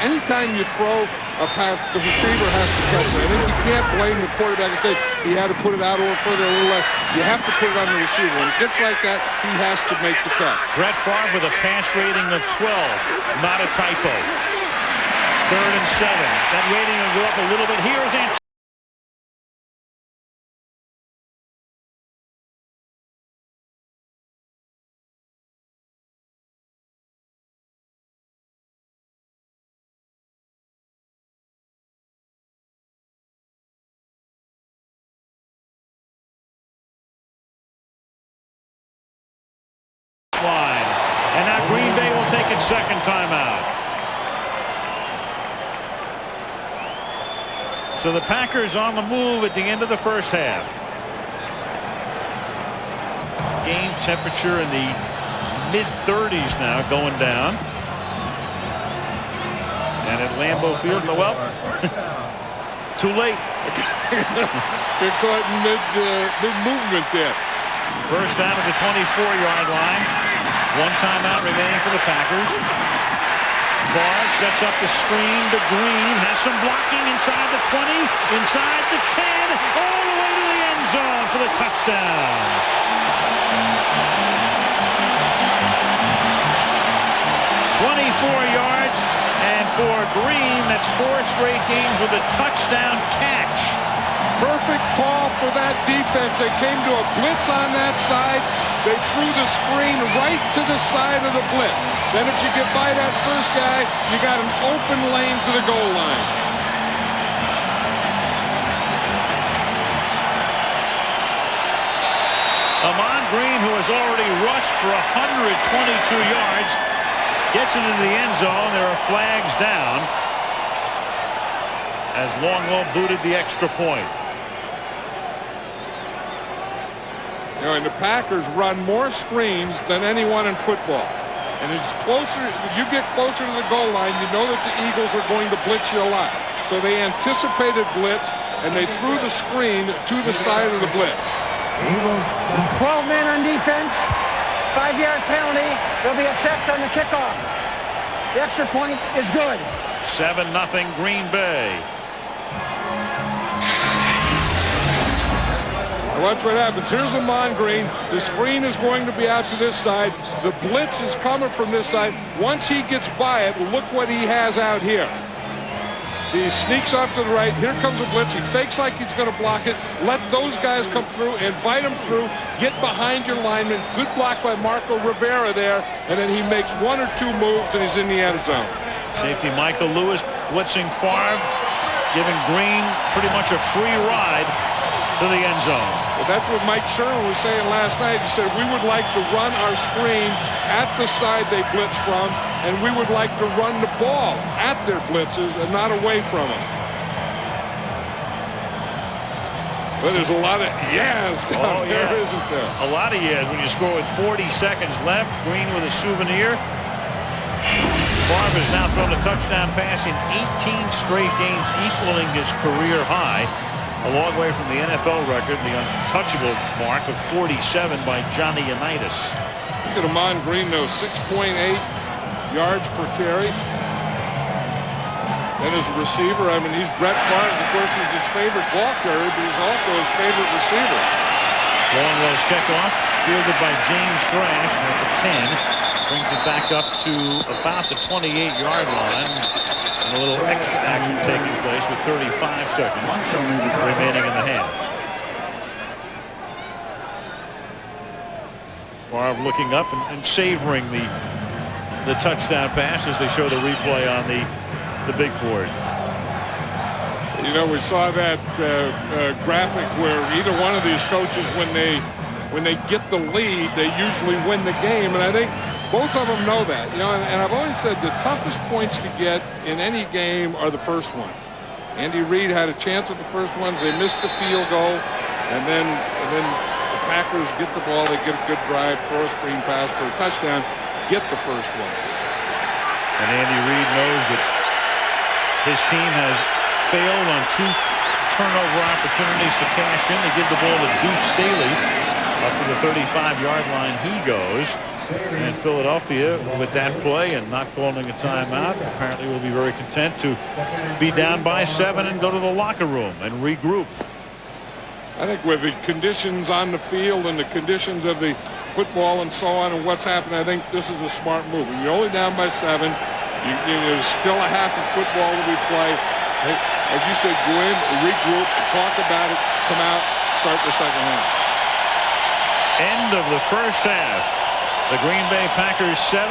anytime you throw a pass, the receiver has to catch it. I think you can't blame the quarterback and say he had to put it out a little further, a little less. You have to put it on the receiver. When it gets like that, he has to make the catch. Brett Favre with a pass rating of 12, not a typo. 3rd and 7. That rating will go up a little bit. Here's Antonio. Line. And now Green Bay will take its 2nd timeout. So the Packers on the move at the end of the 1st half. Game temperature in the mid-30s now, going down. And at Lambeau Field, well, too late. They're caught in mid-movement there. 1st down at the 24-yard line. 1 timeout remaining for the Packers. Favre sets up the screen to Green. Has some blocking inside the 20, inside the 10, all the way to the end zone for the touchdown. 24 yards, and for Green, that's 4 straight games with a touchdown catch. Perfect call for that defense. They came to a blitz on that side. They threw the screen right to the side of the blitz. Then if you get by that first guy, you got an open lane to the goal line. Ahman Green, who has already rushed for 122 yards, gets it into the end zone. There are flags down as Longwell booted the extra point. You know, and the Packers run more screens than anyone in football. And as you get closer to the goal line, you know that the Eagles are going to blitz you a lot. So they anticipated blitz, and they threw the screen to the side of the blitz. 12 men on defense, 5-yard penalty. They'll be assessed on the kickoff. The extra point is good. 7-0 Green Bay. Watch what happens. Here's Ahman Green. The screen is going to be out to this side. The blitz is coming from this side. Once he gets by it, look what he has out here. He sneaks off to the right. Here comes a blitz. He fakes like he's going to block it. Let those guys come through. Invite them through. Get behind your lineman. Good block by Marco Rivera there. And then he makes 1 or 2 moves, and he's in the end zone. Safety Michael Lewis blitzing Favre, giving Green pretty much a free ride to the end zone. Well, that's what Mike Sherman was saying last night. He said, we would like to run our screen at the side they blitz from, and we would like to run the ball at their blitzes and not away from them. But there's a lot of yeahs down there, isn't there? A lot of yeahs when you score with 40 seconds left. Green with a souvenir. Favre has now thrown a touchdown pass in 18 straight games, equaling his career high. A long way from the NFL record, the untouchable mark of 47 by Johnny Unitas. Look at Ahman Green, though, 6.8 yards per carry. And as a receiver, I mean, he's Brett Favre, of course, he's his favorite ball carrier, but he's also his favorite receiver. Longwell's kickoff, fielded by James Thrash at the 10. Brings it back up to about the 28-yard line. And a little extra action taking place with 35 seconds remaining in the half. Favre looking up and savoring the touchdown pass as they show the replay on the big board. You know, we saw that graphic where either one of these coaches, when they get the lead, they usually win the game, and I think both of them know that. You know, and I've always said the toughest points to get in any game are the first one. Andy Reid had a chance at the first ones. They missed the field goal, and then the Packers get the ball, they get a good drive, throw a screen pass for a touchdown, get the first one. And Andy Reid knows that his team has failed on 2 turnover opportunities to cash in. They give the ball to Deuce Staley. Up to the 35-yard line he goes. And Philadelphia, with that play and not calling a timeout, apparently will be very content to be down by 7 and go to the locker room and regroup. I think with the conditions on the field and the conditions of the football and so on and what's happened, I think this is a smart move. When you're only down by 7, there's still a half of football to be played. As you said, go in, regroup, talk about it, come out, start the second half. End of the first half. The Green Bay Packers 7.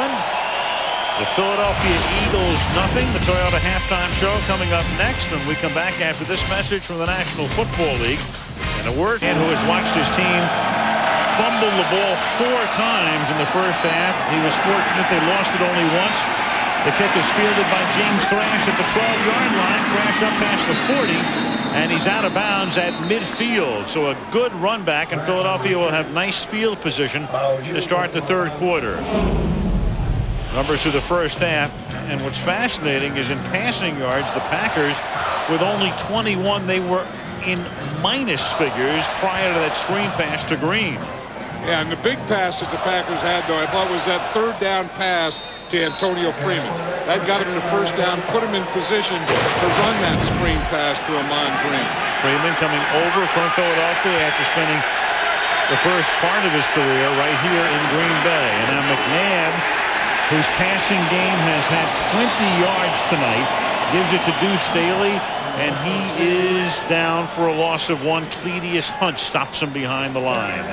The Philadelphia Eagles nothing. The Toyota halftime show coming up next when we come back after this message from the National Football League. And a word man who has watched his team fumble the ball 4 times in the first half. He was fortunate they lost it only once. The kick is fielded by James Thrash at the 12-yard line. Thrash up past the 40, and he's out of bounds at midfield. So a good run back, and Philadelphia will have nice field position to start the third quarter. Numbers through the first half, and what's fascinating is in passing yards, the Packers, with only 21, they were in minus figures prior to that screen pass to Green. Yeah, and the big pass that the Packers had, though, I thought was that third down pass to Antonio Freeman. That got him the first down, put him in position to run that screen pass to Ammon Green. Freeman coming over from Philadelphia after spending the first part of his career right here in Green Bay. And now McNabb, whose passing game has had 20 yards tonight, gives it to Deuce Staley, and he is down for a loss of 1. Cledius Hunt stops him behind the line.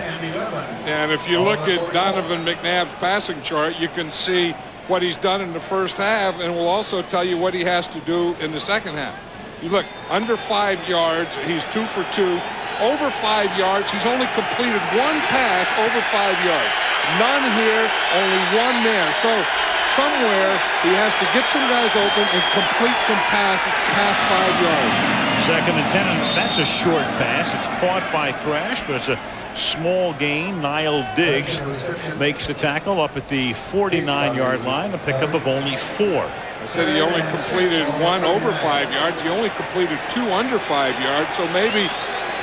And if you look at Donovan McNabb's passing chart, you can see what he's done in the first half, and will also tell you what he has to do in the second half. You look, under 5 yards, he's 2 for 2. Over 5 yards, he's only completed 1 pass over 5 yards. None here, only 1 there. So somewhere he has to get some guys open and complete some passes past 5 yards. 2nd and 10, and that's a short pass. It's caught by Thrash, but it's a small gain. Niall Diggs makes the tackle up at the 49-yard line, a pickup of only 4. I said he only completed 1 over 5 yards. He only completed 2 under 5 yards, so maybe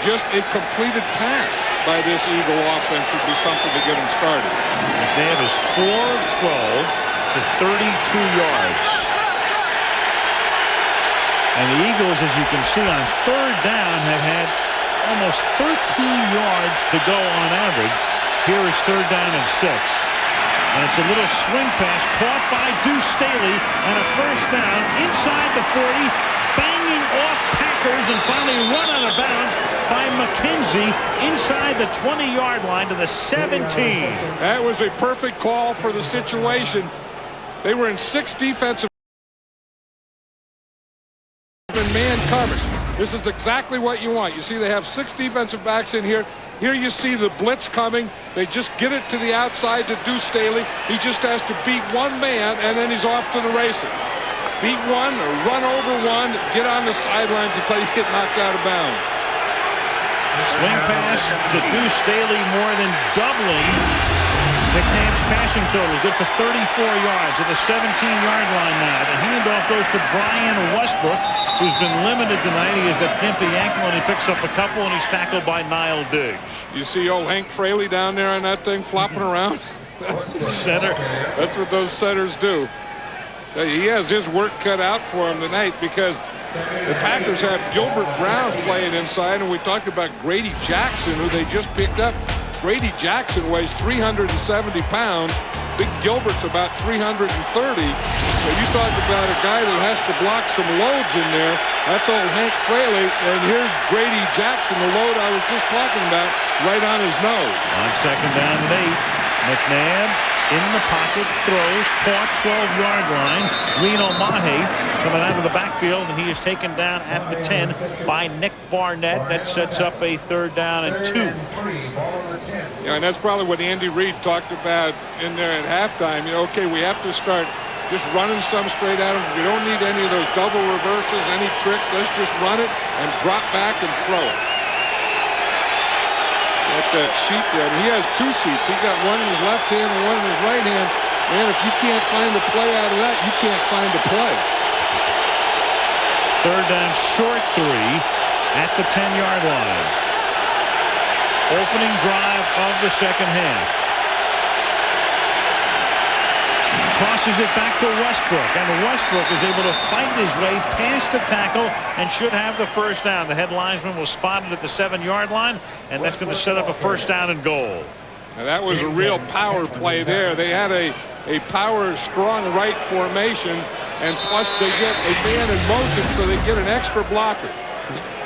just a completed pass by this Eagle offense would be something to get him started. McNabb is 4 of 12 to 32 yards. And the Eagles, as you can see, on 3rd down have had almost 13 yards to go on average. Here it's 3rd down and 6. And it's a little swing pass caught by Deuce Staley, and a first down inside the 40, banging off Packers, and finally run out of bounds by McKenzie inside the 20-yard line to the 17. That was a perfect call for the situation. They were in 6 defensive man coverage. This is exactly what you want. You see they have 6 defensive backs in here. Here you see the blitz coming. They just get it to the outside to Deuce Staley. He just has to beat 1 man, and then he's off to the races. Beat 1 or run over 1, get on the sidelines until you get knocked out of bounds. Swing pass to Deuce Staley, more than doubling McNabb's passing total. Good for 34 yards at the 17-yard line now. The handoff goes to Brian Westbrook, who's been limited tonight. He has that gimpy ankle, and he picks up a couple, and he's tackled by Niall Diggs. You see old Hank Fraley down there on that thing flopping around? Center. That's what those centers do. He has his work cut out for him tonight, because the Packers have Gilbert Brown playing inside, and we talked about Grady Jackson, who they just picked up. Grady Jackson weighs 370 pounds. Big Gilbert's about 330. So you talk about a guy that has to block some loads in there. That's old Hank Fraley. And here's Grady Jackson, the load I was just talking about, right on his nose. On 2nd down and 8, McNabb in the pocket, throws, caught 12-yard line. Reno Mahe coming out of the backfield, and he is taken down at the 10 by Nick Barnett. That sets up a 3rd down and 2. Yeah, and that's probably what Andy Reid talked about in there at halftime. You know, okay, we have to start just running some straight at him. We don't need any of those double reverses, any tricks. Let's just run it and drop back and throw it. Got that sheet there. He has two sheets. He got one in his left hand and one in his right hand. Man, if you can't find the play out of that, you can't find the play. Third down, short 3 at the 10-yard line. Opening drive of the second half. Tosses it back to Westbrook, and Westbrook is able to fight his way past the tackle and should have the first down. The head linesman was spotted at the 7-yard line, and that's going to set up a first down and goal. Now that was a real power play there. They had a power strong right formation, and plus they get a man in motion, so they get an extra blocker.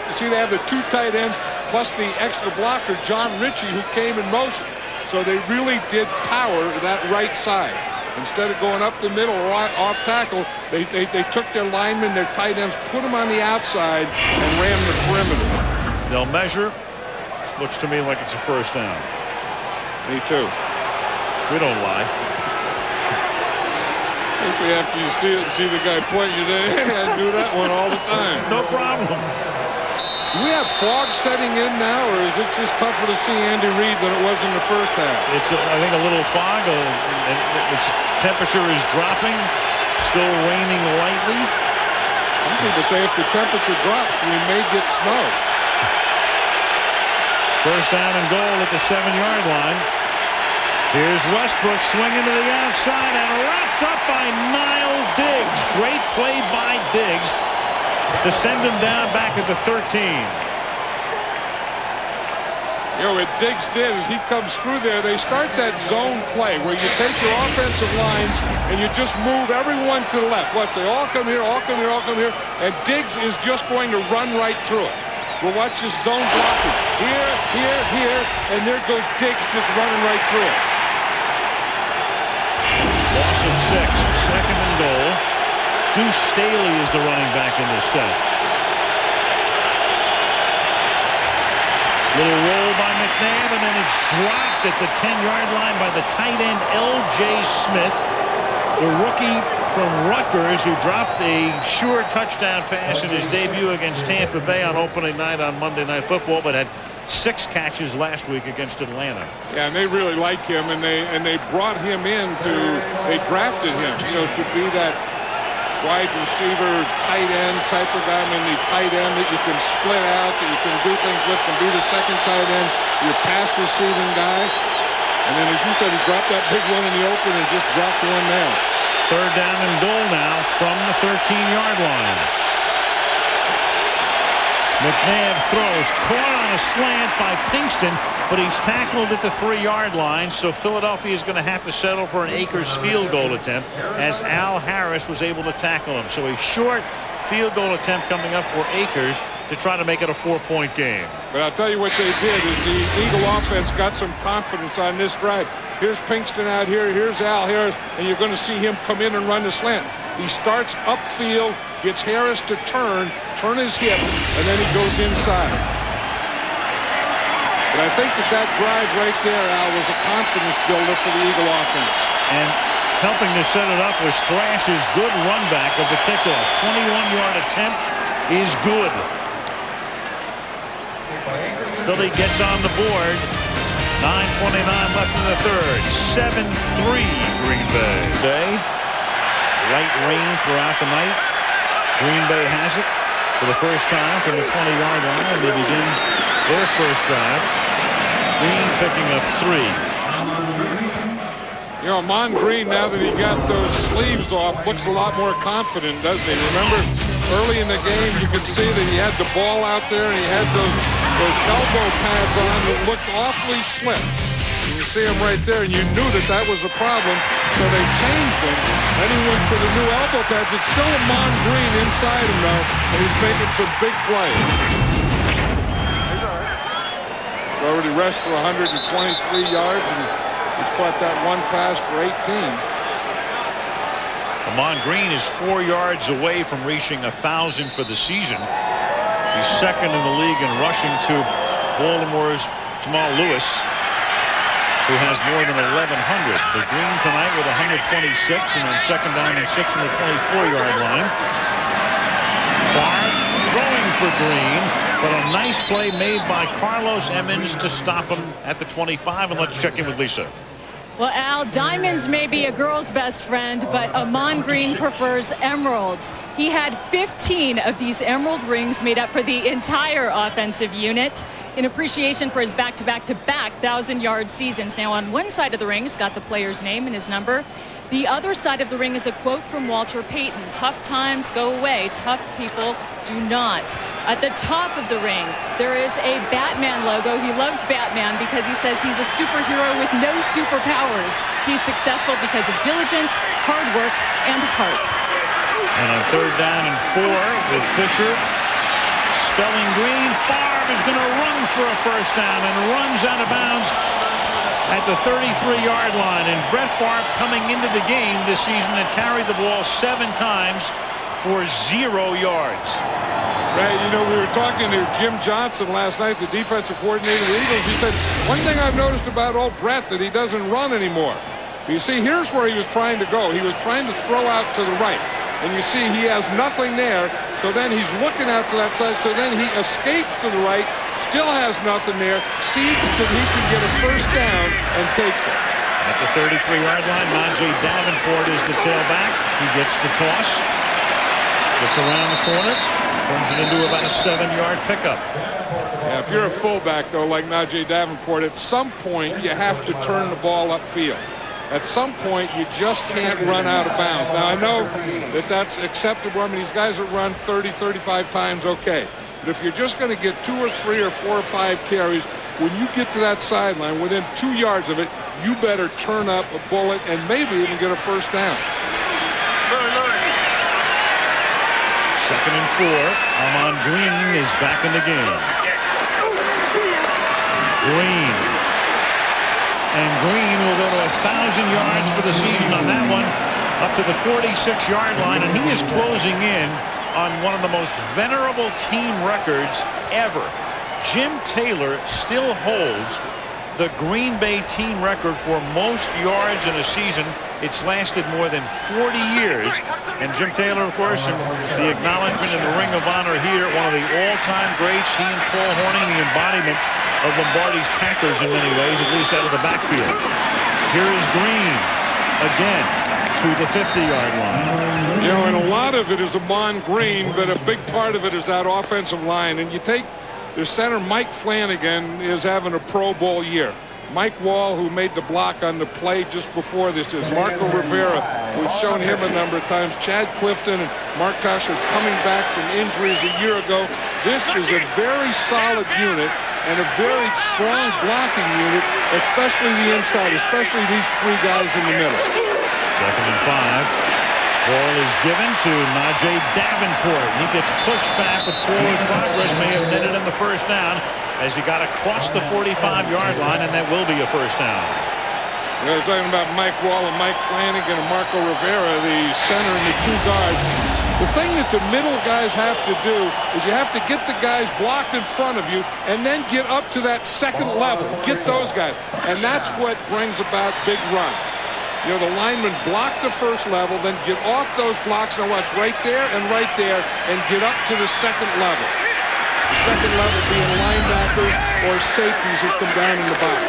You see, they have the 2 tight ends plus the extra blocker, John Ritchie, who came in motion. So they really did power that right side. Instead of going up the middle or off tackle, they took their linemen, their tight ends, put them on the outside, and ran the perimeter. They'll measure. Looks to me like it's a first down. Me too. We don't lie. Usually after you see it and see the guy point you there, I do that one all the time. No problem. Do we have fog setting in now, or is it just tougher to see Andy Reid than it was in the first half? It's, I think, a little fog. Its temperature is dropping. Still raining lightly. Some people say if the temperature drops, we may get snow. First down and goal at the 7-yard line. Here's Westbrook swinging to the outside and wrapped up by Niall Diggs. Great play by Diggs to send him down back at the 13. You know what Diggs did is he comes through there. They start that zone play where you take your offensive line and you just move everyone to the left. Watch, they all come here, all come here, all come here, and Diggs is just going to run right through it. Well, watch this zone blocking. Here, here, here, and there goes Diggs just running right through it. Loss of 6, second and goal. Deuce Staley is the running back in this set. Little roll by McNabb, and then it's dropped at the 10-yard line by the tight end L.J. Smith, the rookie from Rutgers, who dropped a sure touchdown pass in his debut against Tampa Bay on opening night on Monday Night Football, but had 6 catches last week against Atlanta. Yeah, and they really like him, and they brought him in they drafted him, to be that wide receiver, tight end type of guy. I mean, the tight end that you can split out, that you can do things with, and be the second tight end, your pass receiving guy. And then, as you said, he dropped that big one in the open and just dropped one there. Third down and goal now from the 13-yard line. McNabb throws, caught on a slant by Pinkston, but he's tackled at the 3-yard line, so Philadelphia is going to have to settle for an Akers field goal attempt, as Al Harris was able to tackle him. So a short field goal attempt coming up for Akers to try to make it a 4-point game. But I'll tell you what they did is the Eagle offense got some confidence on this drive. Here's Pinkston out here, here's Al Harris, and you're going to see him come in and run the slant. He starts upfield, gets Harris to turn his hip, and then he goes inside. But I think that drive right there, Al, was a confidence builder for the Eagle offense. And helping to set it up was Thrash's good run back of the kickoff. 21-yard attempt is good. Philly gets on the board. 9:29 left in the third. 7-3 Green Bay. Light rain throughout the night. Green Bay has it for the first time from the 20-yard line. They begin their first drive. Green picking up 3. Mon Green, now that he got those sleeves off, looks a lot more confident, doesn't he? Remember, early in the game, you could see that he had the ball out there and he had those elbow pads on that looked awfully slim. You can see him right there, and you knew that was a problem, so they changed him. Then he went to the new elbow pads. It's still a Mon Green inside him, though, and he's making some big plays. He's already rushed for 123 yards, and he's caught that one pass for 18. Ahman Green is 4 yards away from reaching 1,000 for the season. He's second in the league in rushing to Baltimore's Jamal Lewis, who has more than 1,100. But Green tonight with 126, and on second down and 6 from the 24-yard line. Favre throwing for Green, but a nice play made by Carlos Emmons to stop him at the 25. And let's check in with Lisa. Well, Al, diamonds may be a girl's best friend, but Ammon Green prefers emeralds. He had 15 of these emerald rings made up for the entire offensive unit in appreciation for his back-to-back-to-back 1,000-yard seasons. Now, on one side of the ring, it's got the player's name and his number. The other side of the ring is a quote from Walter Payton. Tough times go away, tough people do not. At the top of the ring, there is a Batman logo. He loves Batman because he says he's a superhero with no superpowers. He's successful because of diligence, hard work, and heart. And on 3rd down and 4 with Fisher spelling Green, Favre is going to run for a first down and runs out of bounds at the 33-yard line. And Brett Favre, coming into the game this season, had carried the ball 7 times for 0 yards. Right, you know, we were talking to Jim Johnson last night, the defensive coordinator of the Eagles. He said, one thing I've noticed about old Brett, that he doesn't run anymore. But you see, here's where he was trying to go. He was trying to throw out to the right. And you see he has nothing there. So then he's looking out to that side. So then he escapes to the right, still has nothing there, sees that he can get a first down and takes it. At the 33-yard line, Najee Davenport is the tailback. He gets the toss, gets around the corner, turns it into about a 7-yard pickup. Yeah, if you're a fullback, though, like Najee Davenport, at some point you have to turn the ball upfield. At some point, you just can't run out of bounds. Now, I know that that's acceptable. I mean, these guys that run 30, 35 times, okay. But if you're just going to get 2 or 3 or 4 or 5 carries, when you get to that sideline, within 2 yards of it, you better turn up a bullet and maybe even get a first down. 2nd and 4. Ammon Green is back in the game. Green. And Green will go to 1,000 yards for the season on that one, up to the 46-yard line. And he is closing in on one of the most venerable team records ever. Jim Taylor still holds the Green Bay team record for most yards in a season. It's lasted more than 40 years. And Jim Taylor, of course, and the acknowledgement in the Ring of Honor here, one of the all-time greats. He and Paul Hornung, the embodiment of Lombardi's Packers in many ways, at least out of the backfield. Here is Green again to the 50-yard line. You know, and a lot of it is Ammon Green, but a big part of it is that offensive line. And you take the center, Mike Flanagan, is having a Pro Bowl year. Mike Wall, who made the block on the play just before this, is Marco Rivera, who's shown him a number of times. Chad Clifton and Mark Tosh are coming back from injuries a year ago. This is a very solid unit and a very strong blocking unit, especially the inside, especially these 3 guys in the middle. 2nd and 5. Ball is given to Najee Davenport. He gets pushed back, but forward progress may have netted him the first down as he got across the 45-yard line, and that will be a first down. You know, they're talking about Mike Wall and Mike Flanagan and Marco Rivera, the center and the 2 guards. The thing that the middle guys have to do is you have to get the guys blocked in front of you and then get up to that 2nd level. Get those guys. And that's what brings about big runs. You know, the linemen block the 1st level, then get off those blocks. Now watch, right there, and get up to the 2nd level. The 2nd level being linebackers or safeties who come down in the box.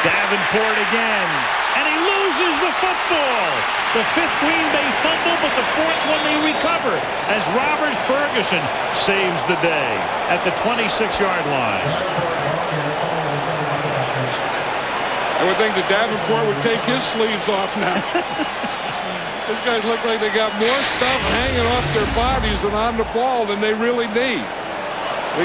Davenport again, and he loses the football. The 5th Green Bay fumble, but the 4th one they recover as Robert Ferguson saves the day at the 26-yard line. I would think that Davenport would take his sleeves off now. These guys look like they got more stuff hanging off their bodies and on the ball than they really need.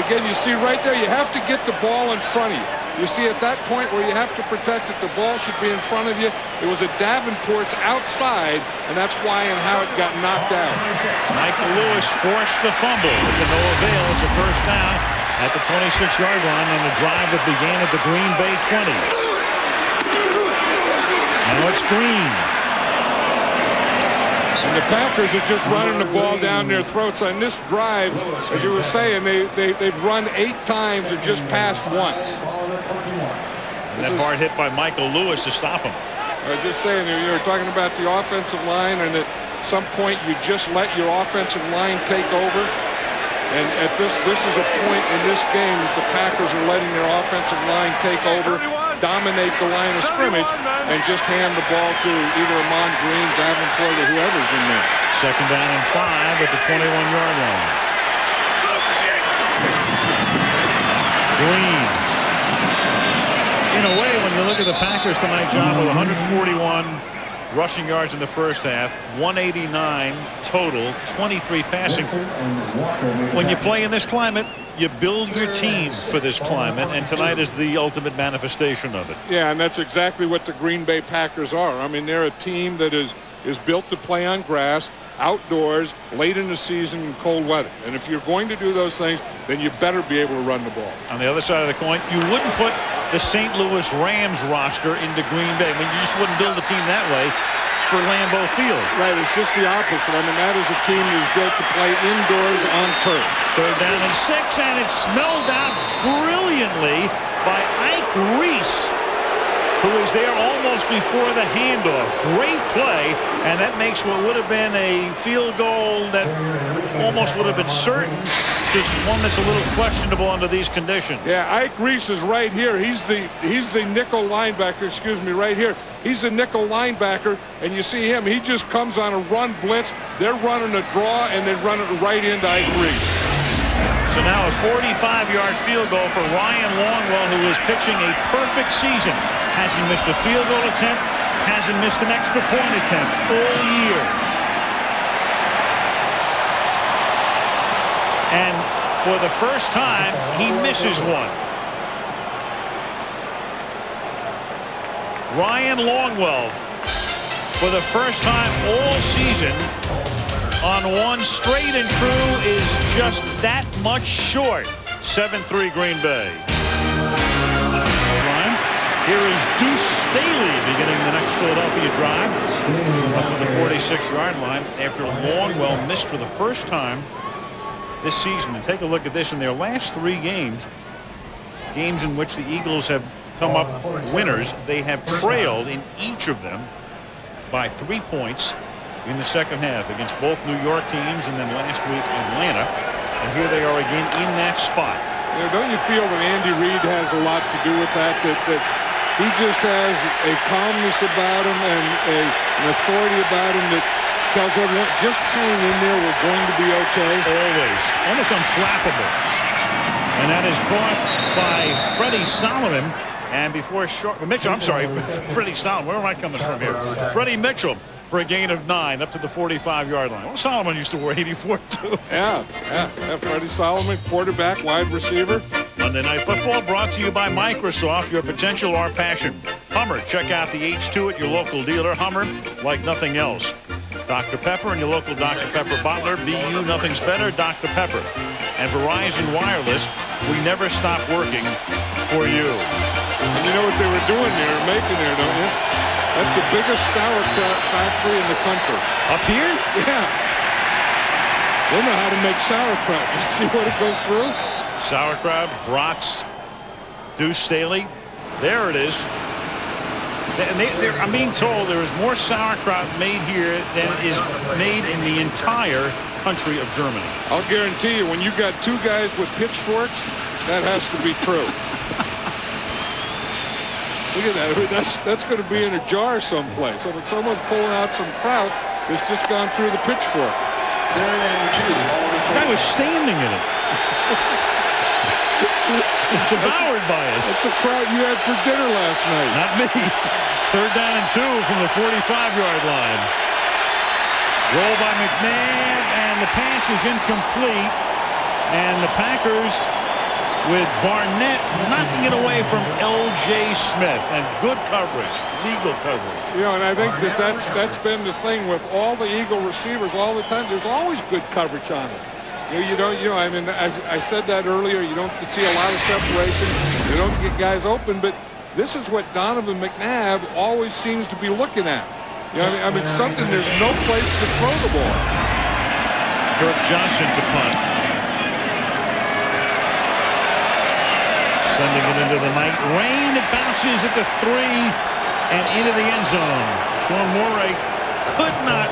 Again, you see right there, you have to get the ball in front of you. You see at that point where you have to protect it, the ball should be in front of you. It was at Davenport's outside, and that's why and how it got knocked out. Michael Lewis forced the fumble, but to no avail. It's a first down at the 26-yard line on the drive that began at the Green Bay 20. Now it's Green. And the Packers are just running the ball down their throats on this drive. As you were saying, they've run 8 times and just passed once. And that hard hit by Michael Lewis to stop him. I was just saying, you were talking about the offensive line and that some point you just let your offensive line take over. And at this is a point in this game that the Packers are letting their offensive line take over, dominate the line of scrimmage, and just hand the ball to either Amon Green, Davenport, or whoever's in there. Second down and 5 at the 21-yard line. Green. In a way, when you look at the Packers tonight, John, with 141 rushing yards in the first half, 189 total, 23 passing. When you play in this climate, you build your team for this climate, and tonight is the ultimate manifestation of it. Yeah, and that's exactly what the Green Bay Packers are. I mean, they're a team that is built to play on grass, outdoors, late in the season, in cold weather. And if you're going to do those things, then you better be able to run the ball. On the other side of the coin, you wouldn't put the St. Louis Rams roster into Green Bay. I mean, you just wouldn't build a team that way for Lambeau Field. Right, it's just the opposite. I mean, that is a team that's built to play indoors on turf. Third down and 6, and it's smelled out brilliantly by Ike Reese, who is there almost before the handoff. Great play, and that makes what would have been a field goal that almost would have been certain, just one that's a little questionable under these conditions. Yeah, Ike Reese is right here. He's the nickel linebacker, excuse me, right here. He's the nickel linebacker, and you see him. He just comes on a run blitz. They're running a draw, and they run it right into Ike Reese. So now a 45-yard field goal for Ryan Longwell, who is pitching a perfect season. Hasn't missed a field goal attempt, hasn't missed an extra point attempt all year. And for the first time, he misses one. Ryan Longwell, for the first time all season, on one straight and true, is just that much short. 7-3 Green Bay. Here is Deuce Staley beginning the next Philadelphia drive up to the 46-yard line after Longwell missed for the first time this season. And take a look at this. In their last 3 games in which the Eagles have come up winners, they have trailed in each of them by 3 points in the second half against both New York teams and then last week Atlanta. And here they are again in that spot. You know, don't you feel that Andy Reid has a lot to do with that? That he just has a calmness about him and an authority about him that tells everyone, just hang in there, we're going to be okay. Always. Almost unflappable. And that is caught by Freddie Solomon. And before Mitchell, I'm sorry, Freddie Solomon. Where am I coming from here? Freddie Mitchell for a gain of 9 up to the 45-yard line. Well, Solomon used to wear 84 too. Yeah. Freddie Solomon, quarterback, wide receiver. Monday Night Football brought to you by Microsoft. Your potential, our passion. Hummer, check out the H2 at your local dealer. Hummer, like nothing else. Dr. Pepper and your local Dr. Pepper bottler. BU, nothing's better, Dr. Pepper. And Verizon Wireless, we never stop working for you. And you know what they were doing there, making there, don't you? That's the biggest sauerkraut factory in the country. Up here? Yeah. They know how to make sauerkraut. You see what it goes through? Sauerkraut, brats, Deuce Staley. There it is. I'm being told there is more sauerkraut made here than is made in the entire country of Germany. I'll guarantee you, when you got 2 guys with pitchforks, that has to be true. Look at that. That's going to be in a jar someplace. So when someone's pulling out some kraut, it's just gone through the pitchfork. The guy was standing in it. Devoured by it. That's a kraut you had for dinner last night. Not me. Third down and 2 from the 45-yard line. Roll by McNabb, and the pass is incomplete. And the Packers, with Barnett knocking it away from L.J. Smith, and good coverage, legal coverage. You know, and I think that's been the thing with all the Eagle receivers all the time. There's always good coverage on them. I mean, as I said that earlier, you don't see a lot of separation. You don't get guys open, but this is what Donovan McNabb always seems to be looking at. You know, I mean, something, there's no place to throw the ball. Kirk Johnson to punt. Sending it into the night rain. It bounces at the 3 and into the end zone. Sean Morey could not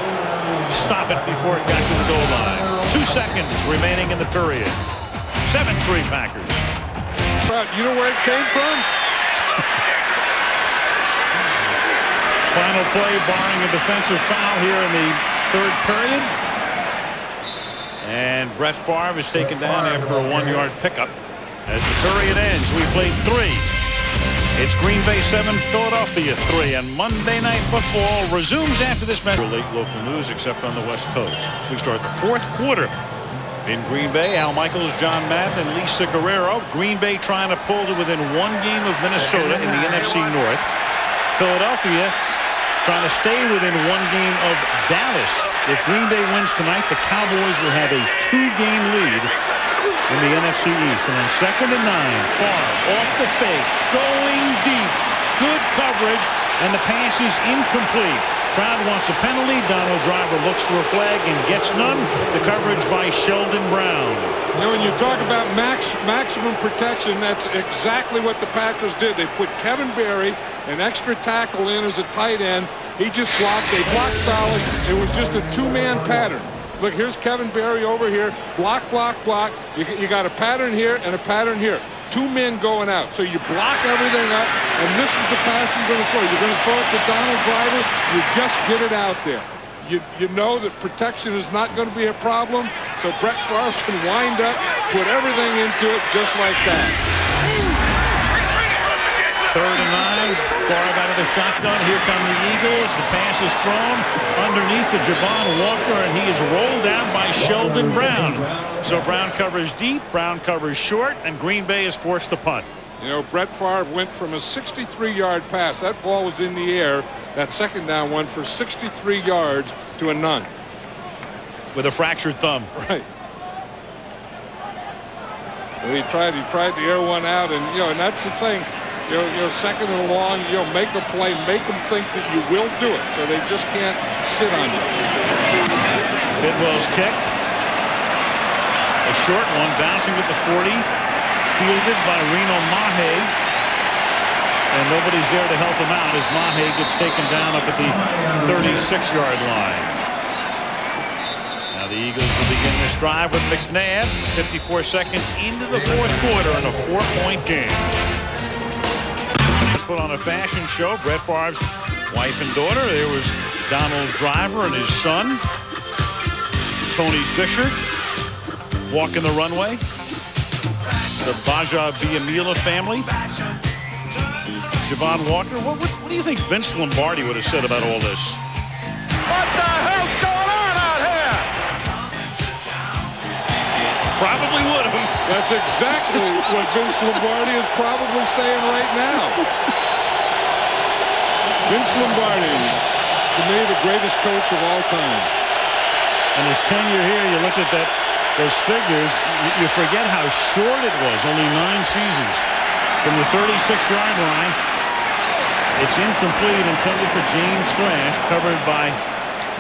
stop it before it got to the goal line. 2 seconds remaining in the period. 7-3 Packers. You know where it came from? Final play, barring a defensive foul here in the third period. And Brett Favre is taken down after a 1-yard pickup. As the period ends, we played 3. It's Green Bay 7, Philadelphia 3, and Monday Night Football resumes after this match. Late local news, except on the West Coast. We start the fourth quarter in Green Bay. Al Michaels, John Madden, and Lisa Guerrero. Green Bay trying to pull to within 1 game of Minnesota in the NFC North. Philadelphia trying to stay within 1 game of Dallas. If Green Bay wins tonight, the Cowboys will have a 2-game lead in the NFC East. And on 2nd and 9, Favre off the fake, going deep. Good coverage, and the pass is incomplete. Crowd wants a penalty. Donald Driver looks for a flag and gets none. The coverage by Sheldon Brown. You know, when you talk about maximum protection, that's exactly what the Packers did. They put Kevin Berry, an extra tackle, in as a tight end. He just blocked. They blocked solid. It was just a 2-man pattern. Look, here's Kevin Berry over here. Block, block, block. You got a pattern here and a pattern here. 2 men going out. So you block everything up, and this is the pass you're going to throw. You're going to throw it to Donald Driver. You just get it out there. You know that protection is not going to be a problem, so Brett Favre can wind up, put everything into it just like that. 3rd and 9. Favre out of the shotgun. Here come the Eagles. The pass is thrown underneath to Javon Walker, and he is rolled down by Sheldon Brown. So Brown covers deep, Brown covers short, and Green Bay is forced to punt. You know, Brett Favre went from a 63-yard pass. That ball was in the air. That 2nd down one for 63 yards to a none. With a fractured thumb. Right. Well, he tried the air one out, and and that's the thing. You know, 2nd and long, make a play, make them think that you will do it, so they just can't sit on you. Bidwell's kick. A short one, bouncing at the 40, fielded by Reno Mahe, and nobody's there to help him out as Mahe gets taken down up at the 36-yard line. Now the Eagles will begin this drive with McNabb. 54 seconds into the fourth quarter in a 4-point game. Put on a fashion show. Brett Favre's wife and daughter. There was Donald Driver and his son, Tony Fisher, walking the runway. The Baja Villamila family. Javon Walker. What do you think Vince Lombardi would have said about all this? What the hell's going on out here? Probably would have. That's exactly what Vince Lombardi is probably saying right now. Vince Lombardi, to me, the greatest coach of all time. And his tenure here, you look at those figures, you forget how short it was, only 9 seasons. From the 36-yard line, it's incomplete, intended for James Thrash, covered by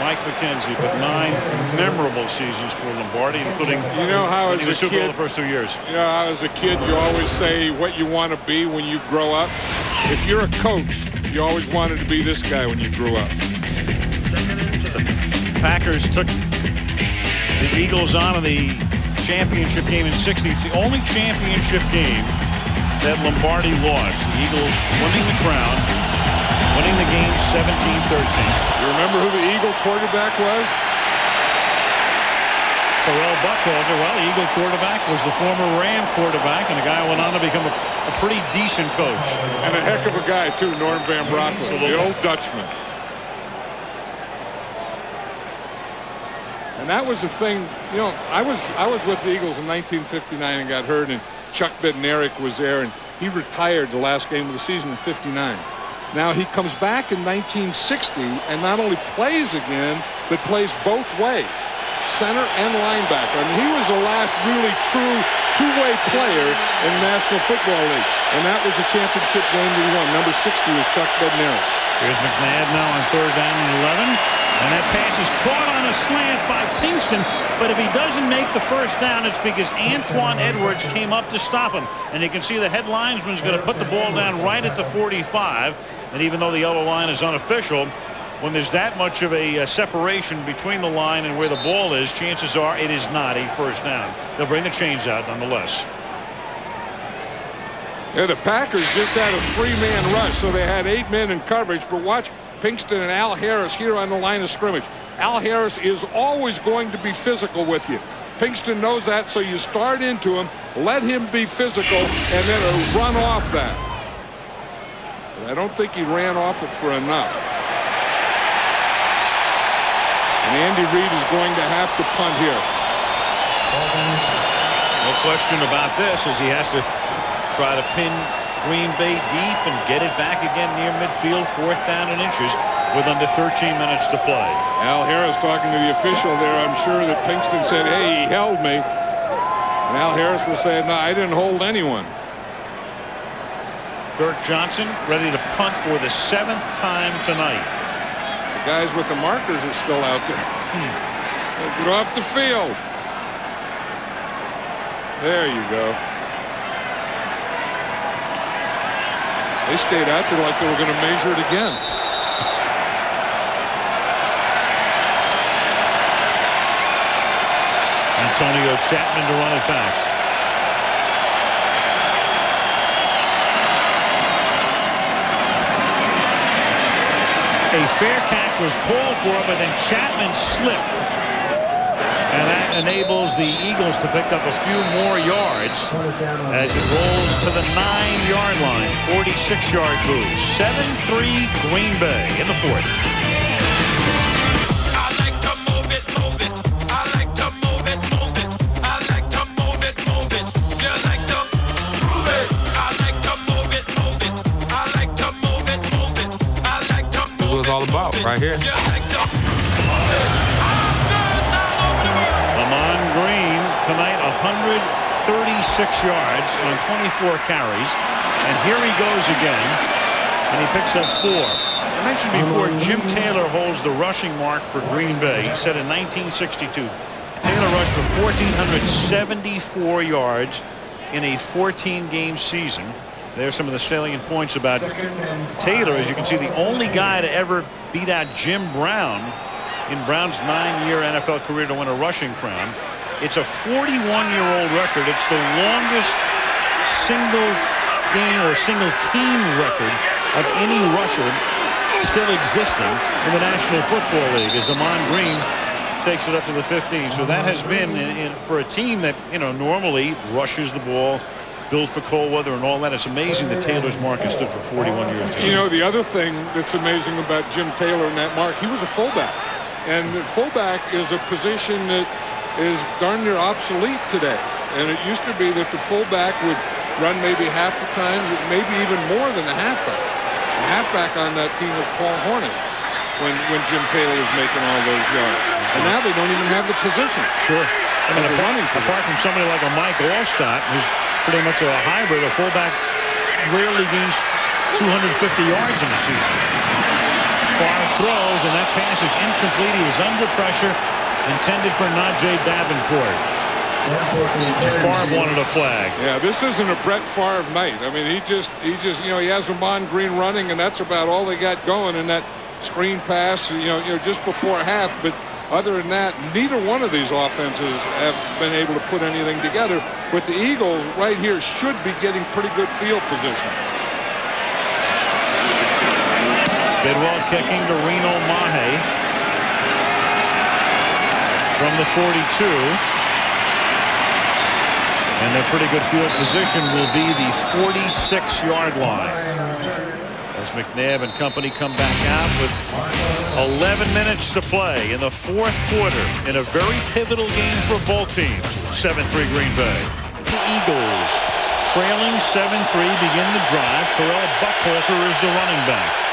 Mike McKenzie, but 9 memorable seasons for Lombardi, including how as a Super Bowl kid, the first 2 years. As a kid, you always say what you want to be when you grow up. If you're a coach, you always wanted to be this guy when you grew up. The Packers took the Eagles on in the championship game in '60. It's the only championship game that Lombardi lost. The Eagles winning the crown, winning the game 17-13. You remember who the Eagle quarterback was? Terrell Buckholder. Well, the Eagle quarterback was the former Ram quarterback, and the guy went on to become a pretty decent coach. And a heck of a guy, too, Norm Van Brocklin, the old Dutchman. And that was the thing, I was with the Eagles in 1959 and got hurt, and Chuck Bednarik was there, and he retired the last game of the season in '59. Now he comes back in 1960 and not only plays again, but plays both ways, center and linebacker. I mean, he was the last really true two-way player in the National Football League, and that was the championship game we won. Number 60 was Chuck Bednarik. Here's McNabb now on 3rd down and 11. And that pass is caught on a slant by Pinkston, but if he doesn't make the first down, it's because Antoine Edwards came up to stop him. And you can see the head linesman's going to put the ball down right at the 45. And even though the yellow line is unofficial, when there's that much of a separation between the line and where the ball is, chances are it is not a first down. They'll bring the chains out nonetheless. Yeah, the Packers just had a 3-man rush, so they had 8 men in coverage. But watch Pinkston and Al Harris here on the line of scrimmage. Al Harris is always going to be physical with you. Pinkston knows that, so you start into him, let him be physical, and then run off that. But I don't think he ran off it for enough. And Andy Reid is going to have to punt here. No question about this, as he has to try to pin Green Bay deep and get it back again near midfield, 4th down and inches with under 13 minutes to play. Al Harris talking to the official there. I'm sure that Pinkston said, hey, he held me. And Al Harris was saying, no, I didn't hold anyone. Dirk Johnson ready to punt for the 7th time tonight. The guys with the markers are still out there. Get off the field. There you go. They stayed out there like they were going to measure it again. Antonio Chapman to run it back. A fair catch was called for, but then Chapman slipped. And that enables the Eagles to pick up a few more yards as it rolls to the 9-yard line. 46-yard move. 7-3 Green Bay in the 4th. I like to move it, move it. I like to move it, move it. I like to move it, move it. You like to move it. I like to move it, move it. I like to move it, move it. I like to move it. This is what it's all about right here. You like to move it. Amon Green tonight 136 yards on 24 carries, and here he goes again, and he picks up 4. I mentioned before Jim Taylor holds the rushing mark for Green Bay. He said in 1962 Taylor rushed for 1,474 yards in a 14-game season. There's some of the salient points about Taylor. As you can see, the only guy to ever beat out Jim Brown in Brown's 9-year NFL career to win a rushing crown. It's a 41-year-old record. It's the longest single game or single team record of any rusher still existing in the National Football League, as Amon Green takes it up to the 15. So that has been for a team that, you know, normally rushes the ball, built for cold weather and all that. It's amazing that Taylor's mark has stood for 41 years. You know, the other thing that's amazing about Jim Taylor and that mark, he was a fullback. And the fullback is a position that is darn near obsolete today. And it used to be that the fullback would run maybe half the time, maybe even more than the halfback. The halfback on that team was Paul Hornung when Jim Taylor was making all those yards. And now they don't even have the position. Sure. And apart from somebody like a Mike Allstott, who's pretty much a hybrid, a fullback rarely gains 250 yards in a season. Favre throws, and that pass is incomplete. He was under pressure, intended for Najee Davenport. Favre wanted a flag. Yeah, this isn't a Brett Favre night. I mean, he just, you know, he has Amon Green running, and that's about all they got going in that screen pass, you know, just before half. But other than that, neither one of these offenses have been able to put anything together. But the Eagles right here should be getting pretty good field position. Bidwell kicking to Reno Mahe from the 42. And their pretty good field position will be the 46-yard line. As McNabb and company come back out with 11 minutes to play in the 4th quarter in a very pivotal game for both teams. 7-3 Green Bay. The Eagles trailing 7-3 begin the drive. Terrell Buckhalter is the running back.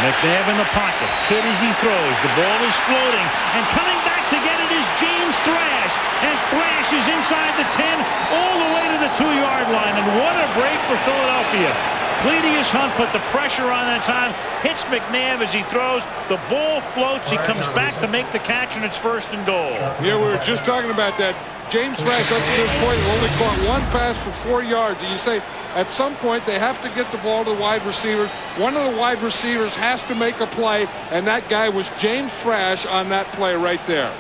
McNabb in the pocket, hit as he throws. The ball is floating, and coming back to get it is James Thrash. And Thrash reaches inside the 10, all the way to the 2-yard line. And what a break for Philadelphia. Cledius Hunt put the pressure on that time, hits McNabb as he throws. The ball floats. He comes back to make the catch, and it's 1st and goal. Yeah, we were just talking about that. James Thrash, up to this point, only caught 1 pass for 4 yards. And you say, at some point, they have to get the ball to the wide receivers. One of the wide receivers has to make a play, and that guy was James Thrash on that play right there.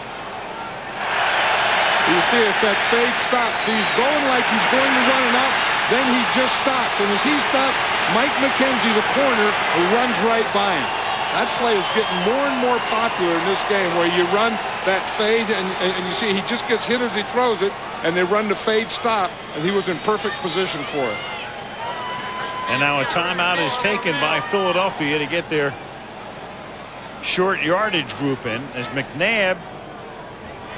You see, it's that fade stop. So he's going like he's going to run it up. Then he just stops. And as he stops, Mike McKenzie, the corner, runs right by him. That play is getting more and more popular in this game, where you run that fade, and you see he just gets hit as he throws it, and they run the fade stop, and he was in perfect position for it. And now a timeout is taken by Philadelphia to get their short yardage group in, as McNabb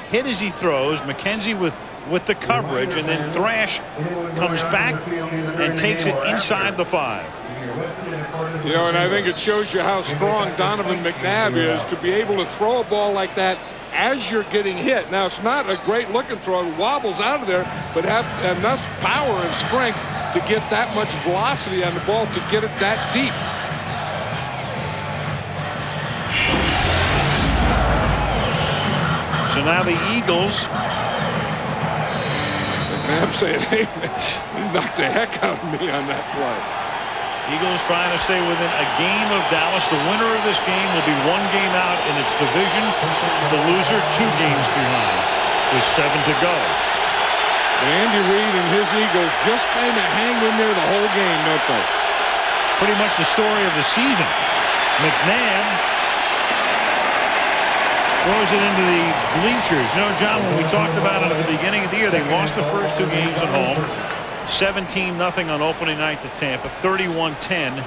hit as he throws. McKenzie with the coverage, and then Thrash comes back and takes it inside the 5. You know, and I think it shows you how strong Donovan McNabb is to be able to throw a ball like that as you're getting hit. Now, it's not a great looking throw. It wobbles out of there, but have enough power and strength to get that much velocity on the ball to get it that deep. So now the Eagles. McNabb saying, hey, man, you knocked the heck out of me on that play. Eagles trying to stay within a game of Dallas. The winner of this game will be 1 game out in its division. The loser 2 games behind with 7 to go. Andy Reid and his Eagles just kind of hang in there the whole game, don't they? Pretty much the story of the season. McNabb throws it into the bleachers. You know, John, when we talked about it at the beginning of the year, they lost the first 2 games at home. 17-0 on opening night to Tampa, 31-10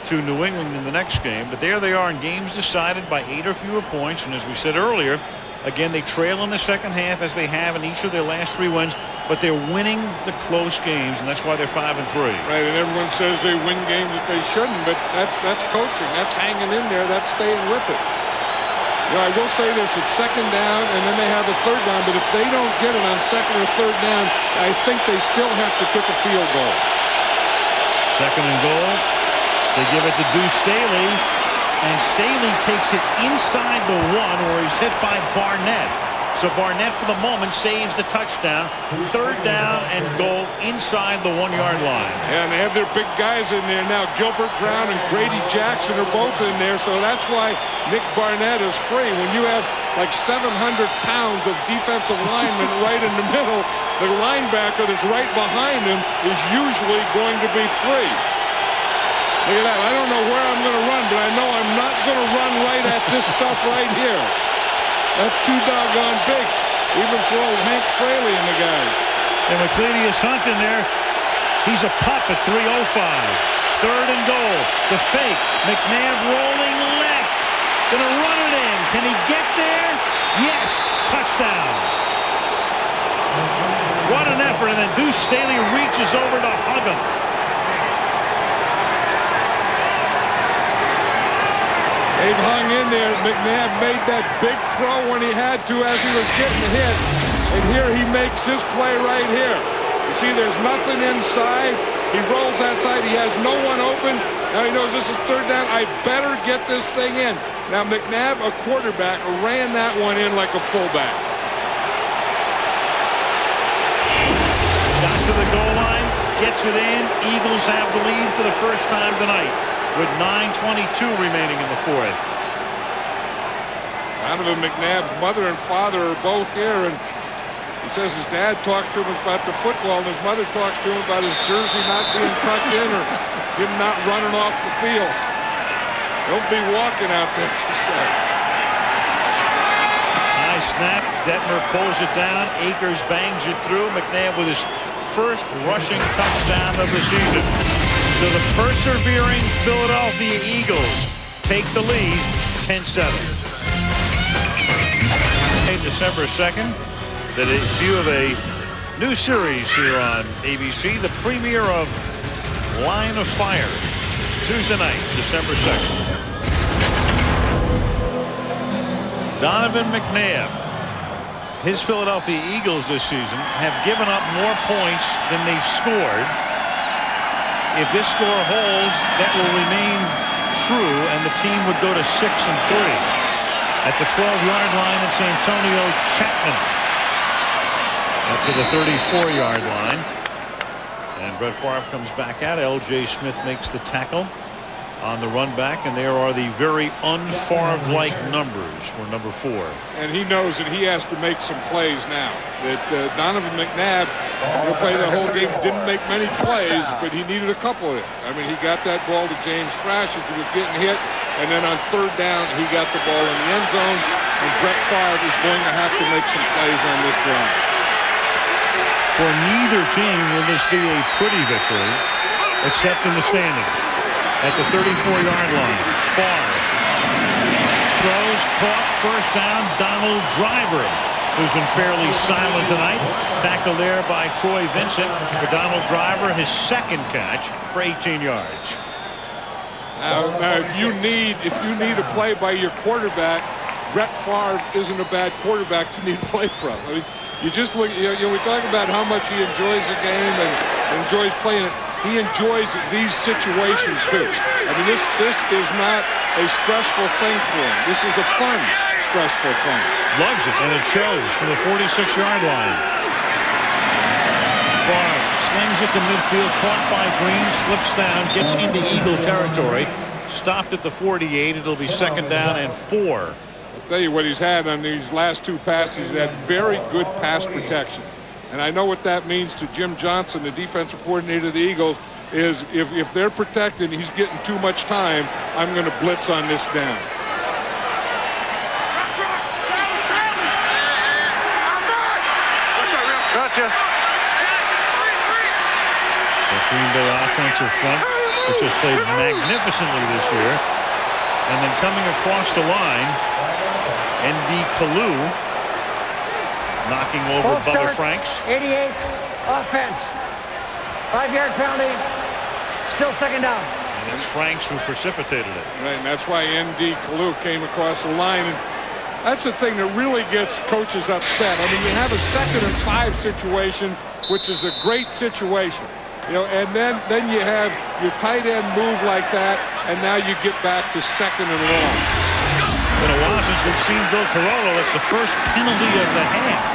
to New England in the next game. But there they are in games decided by 8 or fewer points. And as we said earlier, again, they trail in the second half as they have in each of their last 3 wins. But they're winning the close games, and that's why they're 5-3. Right, and everyone says they win games that they shouldn't, but that's coaching. That's hanging in there. That's staying with it. You know, I will say this, it's 2nd down, and then they have a 3rd down, but if they don't get it on 2nd or 3rd down, I think they still have to kick a field goal. 2nd and goal. They give it to Deuce Staley, and Staley takes it inside the 1, where he's hit by Barnett. So Barnett, for the moment, saves the touchdown. 3rd down and goal inside the 1-yard line. Yeah, and they have their big guys in there now. Gilbert Brown and Grady Jackson are both in there, so that's why Nick Barnett is free. When you have like 700 pounds of defensive linemen right in the middle, the linebacker that's right behind him is usually going to be free. Look at that. I don't know where I'm going to run, but I know I'm not going to run right at this stuff right here. That's too doggone big, even for old Hank Fraley and the guys. And with Cledius Hunt in there, he's a pup at 3:05. 3rd and goal. The fake. McNabb rolling left. Gonna run it in. Can he get there? Yes. Touchdown. What an effort. And then Deuce Staley reaches over to hug him. They've hung in there. McNabb made that big throw when he had to as he was getting hit. And here he makes this play right here. You see, there's nothing inside. He rolls outside. He has no one open. Now he knows this is 3rd down. I better get this thing in. Now McNabb, a quarterback, ran that one in like a fullback. Got to the goal line. Gets it in. Eagles have the lead for the first time tonight, with 9:22 remaining in the 4th. Donovan McNabb's mother and father are both here, and he says his dad talks to him about the football, and his mother talks to him about his jersey not being tucked in or him not running off the field. Don't be walking out there, she said. High snap. Detmer pulls it down. Akers bangs it through. McNabb with his first rushing touchdown of the season. So the persevering Philadelphia Eagles take the lead 10-7. December 2nd, the debut of a new series here on ABC, the premiere of Line of Fire, Tuesday night, December 2nd. Donovan McNabb his Philadelphia Eagles this season have given up more points than they've scored. If this score holds, that will remain true, and the team would go to 6-3. At the 12-yard line, it's Antonio Chapman. Up to the 34-yard line. And Brett Favre comes back out. L.J. Smith makes the tackle on the run back, and there are the very un-Favre-like numbers for number 4. And he knows that he has to make some plays now. That Donovan McNabb, who played the whole game, didn't make many plays, but he needed a couple of it. I mean, he got that ball to James THRASH as he was getting hit, and then on third down, he got the ball in the end zone, and Brett Favre is going to have to make some plays on this drive. For neither team will this be a pretty victory, except in the standings. At the 34-yard line, Favre throws, caught, first down. Donald Driver, who's been fairly silent tonight, tackled there by Troy Vincent. For Donald Driver, his second catch for 18 yards. Now if you need a play by your quarterback, Brett Favre isn't a bad quarterback to need a play from. I mean, you just look. We talk about how much he enjoys the game and enjoys playing it. He enjoys these situations too. I mean, this is not a stressful thing for him. This is a fun, stressful thing. Loves it, and it shows from the 46-yard line. Favre slings it to midfield, caught by Green, slips down, gets into Eagle territory, stopped at the 48. It'll be second down and 4. I'll tell you what he's had on these last two passes. He had very good pass protection. And I know what that means to Jim Johnson, the defensive coordinator of the Eagles, is if they're protected and he's getting too much time, I'm going to blitz on this down. Gotcha. The Green Bay offensive front, which has played magnificently this year. And then coming across the line, N.D. Kalu knocking over Bubba Franks. 88 offense. 5-yard penalty. Still second down. And it's Franks who precipitated it. Right, and that's why N.D. Kalu came across the line. And that's the thing that really gets coaches upset. I mean, you have a 2nd and 5 situation, which is a great situation. You know, and then you have your tight end move like that, and now you get back to 2nd and long. Been a while since we've seen Bill Carollo. That's the first penalty of the half.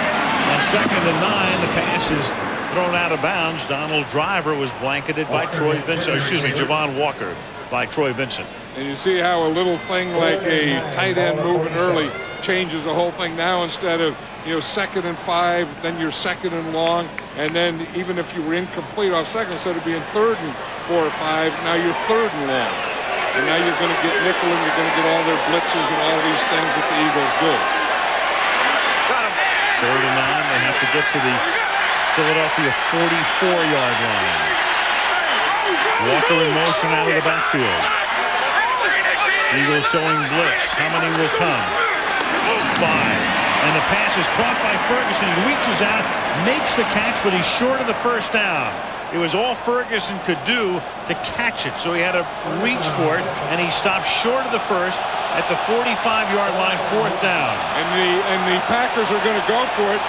On 2nd and 9, the pass is thrown out of bounds. Donald Driver was blanketed by Troy Vincent. Excuse me, Javon Walker by Troy Vincent. And you see how a little thing like a tight end moving early changes the whole thing. Now instead of 2nd and 5, then you're 2nd and long, and then even if you were incomplete off second, instead of being 3rd and 4 or 5, now you're 3rd and long. And now you're going to get nickel, and you're going to get all their blitzes and all these things that the Eagles do. 3rd and 9, they have to get to the Philadelphia 44-yard line. Walker in motion out of the backfield. Eagles showing blitz. How many will come? 5. And the pass is caught by Ferguson. He reaches out, makes the catch, but he's short of the first down. It was all Ferguson could do to catch it, so he had to reach for it, and he stopped short of the first at the 45-yard line, 4th down. And the Packers are going to go for it.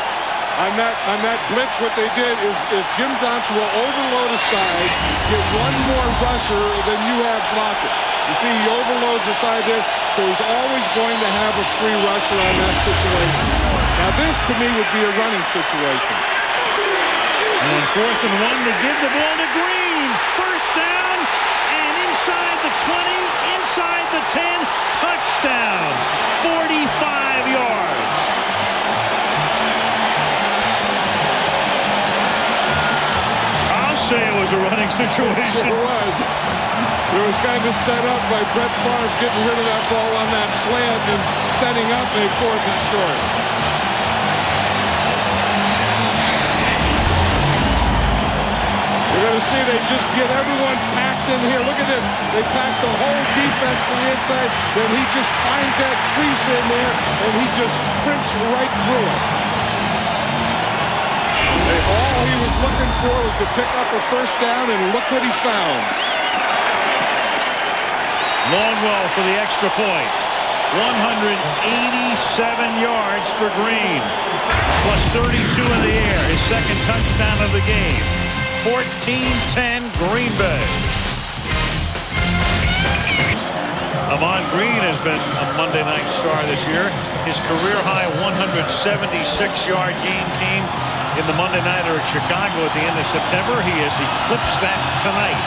On that blitz, what they did is Jim Johnson will overload a side, get one more rusher than you have blocking. You see, he overloads the side there, so he's always going to have a free rusher on that situation. Now this, to me, would be a running situation. And on 4th and 1, they give the ball to Green. First down, and inside the 20, inside the 10, touchdown. 45 yards. I'll say it was a running situation. It was. It was kind of set up by Brett Favre getting rid of that ball on that slant and setting up a 4th and short. You're going to see they just get everyone packed in here. Look at this. They pack the whole defense to the inside. Then he just finds that crease in there, and he just sprints right through it. All he was looking for was to pick up a first down, and look what he found. Longwell for the extra point. 187 yards for Green. Plus 32 in the air. His second touchdown of the game. 14-10 Green Bay. Ahman Green has been a Monday night star this year. His career-high 176-yard game came in the Monday Nighter at Chicago at the end of September. He has eclipsed that tonight.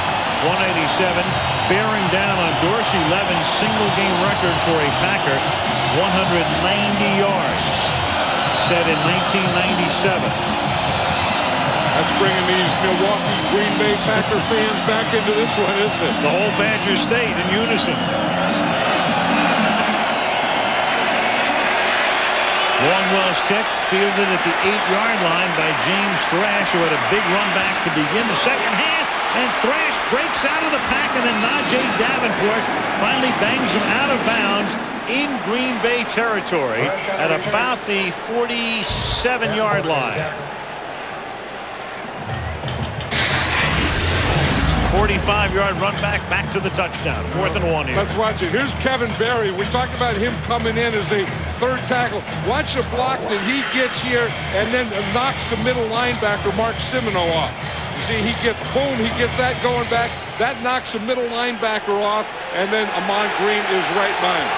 187, bearing down on Dorsey Levin's single-game record for a Packer. 190 yards, set in 1997. That's bringing these Milwaukee Green Bay Packer fans back into this one, isn't it? The whole Badger State in unison. Longwell's kick fielded at the 8-yard line by James Thrash, who had a big run back to begin the second half. And Thrash breaks out of the pack, and then Najee Davenport finally bangs him out of bounds in Green Bay territory at about the 47-yard line. 45-yard run back to the touchdown. 4th and 1 here. Let's watch it. Here's Kevin Berry. We talked about him coming in as a third tackle. Watch the block that he gets here and then knocks the middle linebacker, Mark Simino, off. You see, he gets, boom, he gets that going back. That knocks the middle linebacker off, and then Ahman Green is right by him.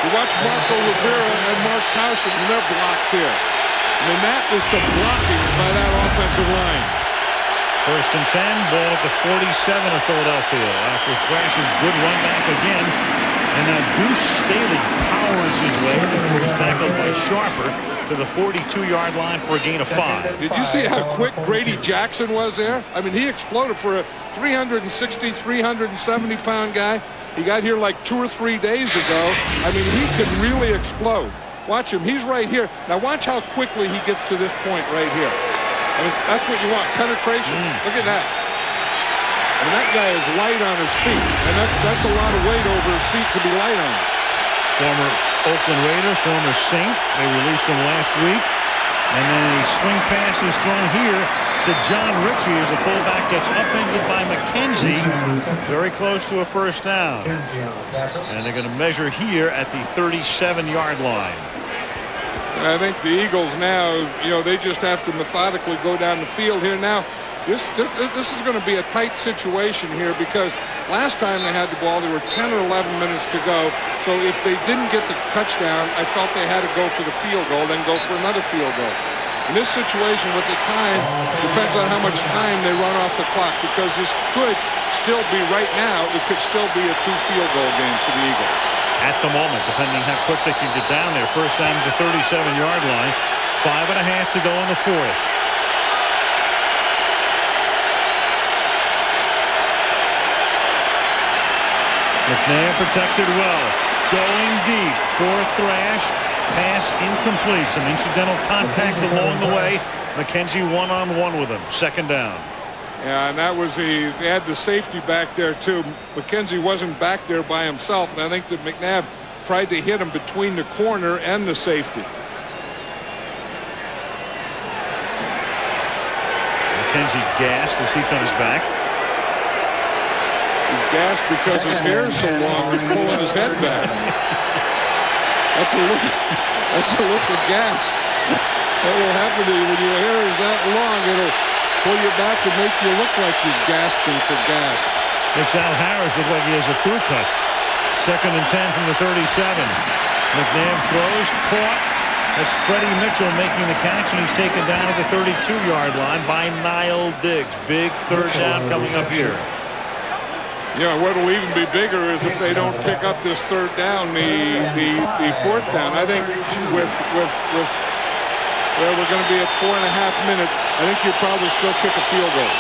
You watch Marco Rivera and Mark Towson in their blocks here. I mean, that is some blocking by that offensive line. 1st and 10, ball at the 47 of Philadelphia after Thrash's good run back again. And now Deuce Staley powers his way before he's tackled by Sharper to the 42-yard line for a gain of 5. Did you see how quick Grady Jackson was there? I mean, he exploded for a 360, 370-pound guy. He got here like 2 or 3 days ago. I mean, he could really explode. Watch him. He's right here. Now watch how quickly he gets to this point right here. I mean, that's what you want, penetration. Look at that. And that guy is light on his feet, and that's a lot of weight over his feet to be light on. Former Oakland Raider, former Saint. They released him last week. And then a swing pass is thrown here to John Ritchie as the fullback gets upended by McKenzie. Very close to a first down. And they're going to measure here at the 37-yard line. I think the Eagles now, you know, they just have to methodically go down the field here. Now, this is going to be a tight situation here because last time they had the ball, there were 10 or 11 minutes to go. So if they didn't get the touchdown, I felt they had to go for the field goal, then go for another field goal. In this situation with the time, depends on how much time they run off the clock because this could still be right now, it could still be a 2 field goal game for the Eagles. At the moment, depending how quick they can get down there. First down to the 37-yard line. 5.5 to go in the 4th. McNabb protected well. Going deep for Thrash. Pass incomplete. Some incidental contact along the way. McKenzie one-on-one with him. 2nd down. Yeah, and that was they had the safety back there too. McKenzie wasn't back there by himself, and I think that McNabb tried to hit him between the corner and the safety. McKenzie gassed as he comes back. He's gassed because his hair is so long, he's pulling his head back. That's a look of gassed. That will happen to you when your hair is that long. It'll pull you back and make you look like you're gasping for gas. Makes Al Harris look like he has a crew cut. 2nd and 10 from the 37. McNabb throws, caught. That's Freddie Mitchell making the catch, and he's taken down at the 32-yard line by Niall Diggs. Big 3rd down coming up here. Yeah, what'll even be bigger is if they don't pick up this 3rd down, the 4th down. I think with well, we're going to be at 4.5 minutes. I think you'd probably still kick a field goal.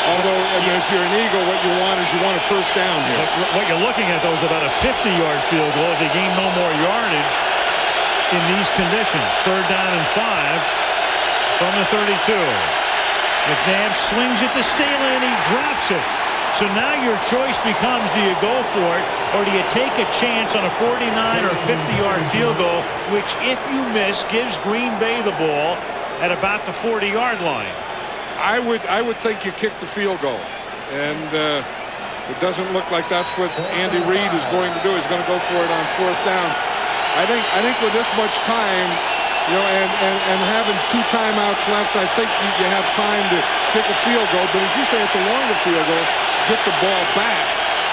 Although, if you're an Eagle, what you want is you want a first down here. What you're looking at, though, is about a 50-yard field goal if they gain no more yardage in these conditions. 3rd down and 5 from the 32. McNabb swings it to Staley, and he drops it. So now your choice becomes, do you go for it, or do you take a chance on a 49 or 50-yard field goal, which, if you miss, gives Green Bay the ball at about the 40-yard line? I would think you kick the field goal, and it doesn't look like that's what Andy Reid is going to do. He's going to go for it on 4th down. I think with this much time, you know, and having 2 timeouts left, I think you have time to kick a field goal. But as you say, it's a longer field goal. Get the ball back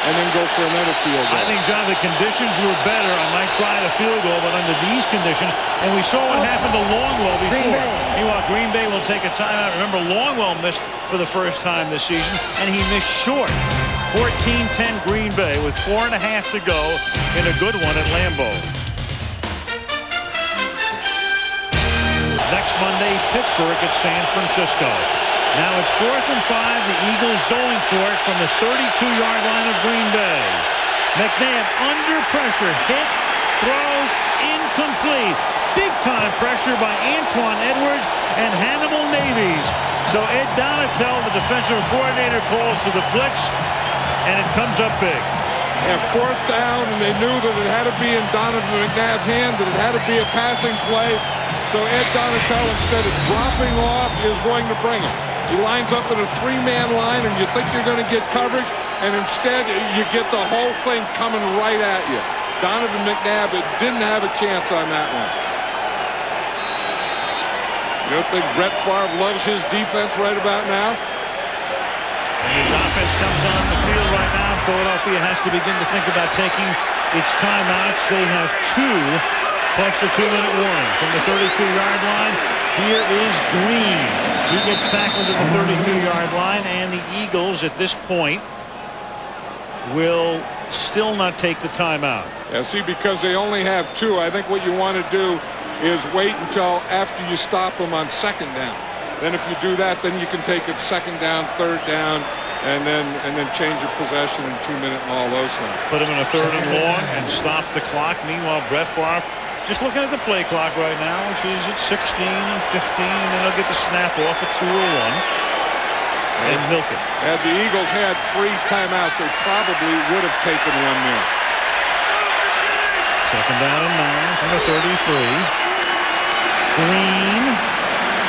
and then go for another field goal. I think, John, the conditions were better. I might try the field goal, but under these conditions, and we saw what happened to Longwell before. Meanwhile, Green Bay will take a timeout. Remember, Longwell missed for the first time this season, and he missed short. 14-10 Green Bay with 4.5 to go in a good one at Lambeau. Next Monday, Pittsburgh at San Francisco. Now it's 4th and 5. The Eagles going for it from the 32-yard line of Green Bay. McNabb under pressure, hit, throws, incomplete. Big-time pressure by Antoine Edwards and Hannibal Navies. So Ed Donatel, the defensive coordinator, calls for the blitz, and it comes up big. And 4th down, and they knew that it had to be in Donovan McNabb's hand, that it had to be a passing play. So Ed Donatel, instead of dropping off, is going to bring it. He lines up in a 3-man line, and you think you're going to get coverage, and instead you get the whole thing coming right at you. Donovan McNabb didn't have a chance on that one. You don't think Brett Favre loves his defense right about now? And his offense comes on the field right now. Philadelphia has to begin to think about taking its timeouts. They have 2 plus the 2-minute warning from the 32-yard line. Here is Green. He gets tackled at the 32-yard line, and the Eagles at this point will still not take the timeout. Yeah, see, because they only have 2, I think what you want to do is wait until after you stop them on 2nd down. Then if you do that, then you can take it 2nd down, 3rd down, and then change your possession in 2-minute and all those things. Put him in a 3rd and long and stop the clock. Meanwhile, Brett Favre just looking at the play clock right now, which is at 16 and 15, and then they'll get the snap off at 2:01 and milk it. Had the Eagles had 3 timeouts, they probably would have taken one there. 2nd down and 9 from the 33. Green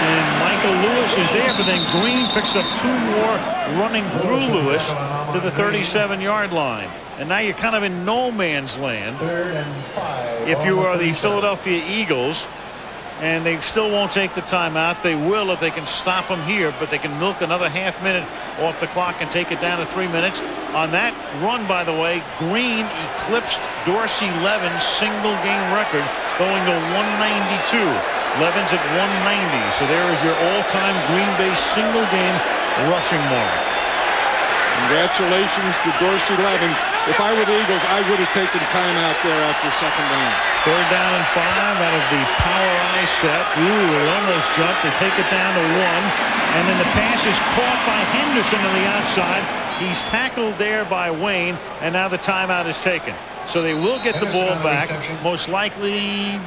and Michael Lewis is there, but then Green picks up 2 more running through Lewis to the 37-yard line. And now you're kind of in no man's land. If you are the Philadelphia Eagles, and they still won't take the timeout, they will if they can stop them here, but they can milk another half minute off the clock and take it down to 3 minutes. On that run, by the way, Green eclipsed Dorsey Levin's single game record, going to 192. Levin's at 190. So there is your all-time Green Bay single game rushing mark. Congratulations to Dorsey Levin. If I were the Eagles, I would have taken timeout there after 2nd down. 3rd down and 5 out of the power eye set. Ooh, it almost jumped. They take it down to 1. And then the pass is caught by Henderson on the outside. He's tackled there by Wayne, and now the timeout is taken. So they will get the ball back, most likely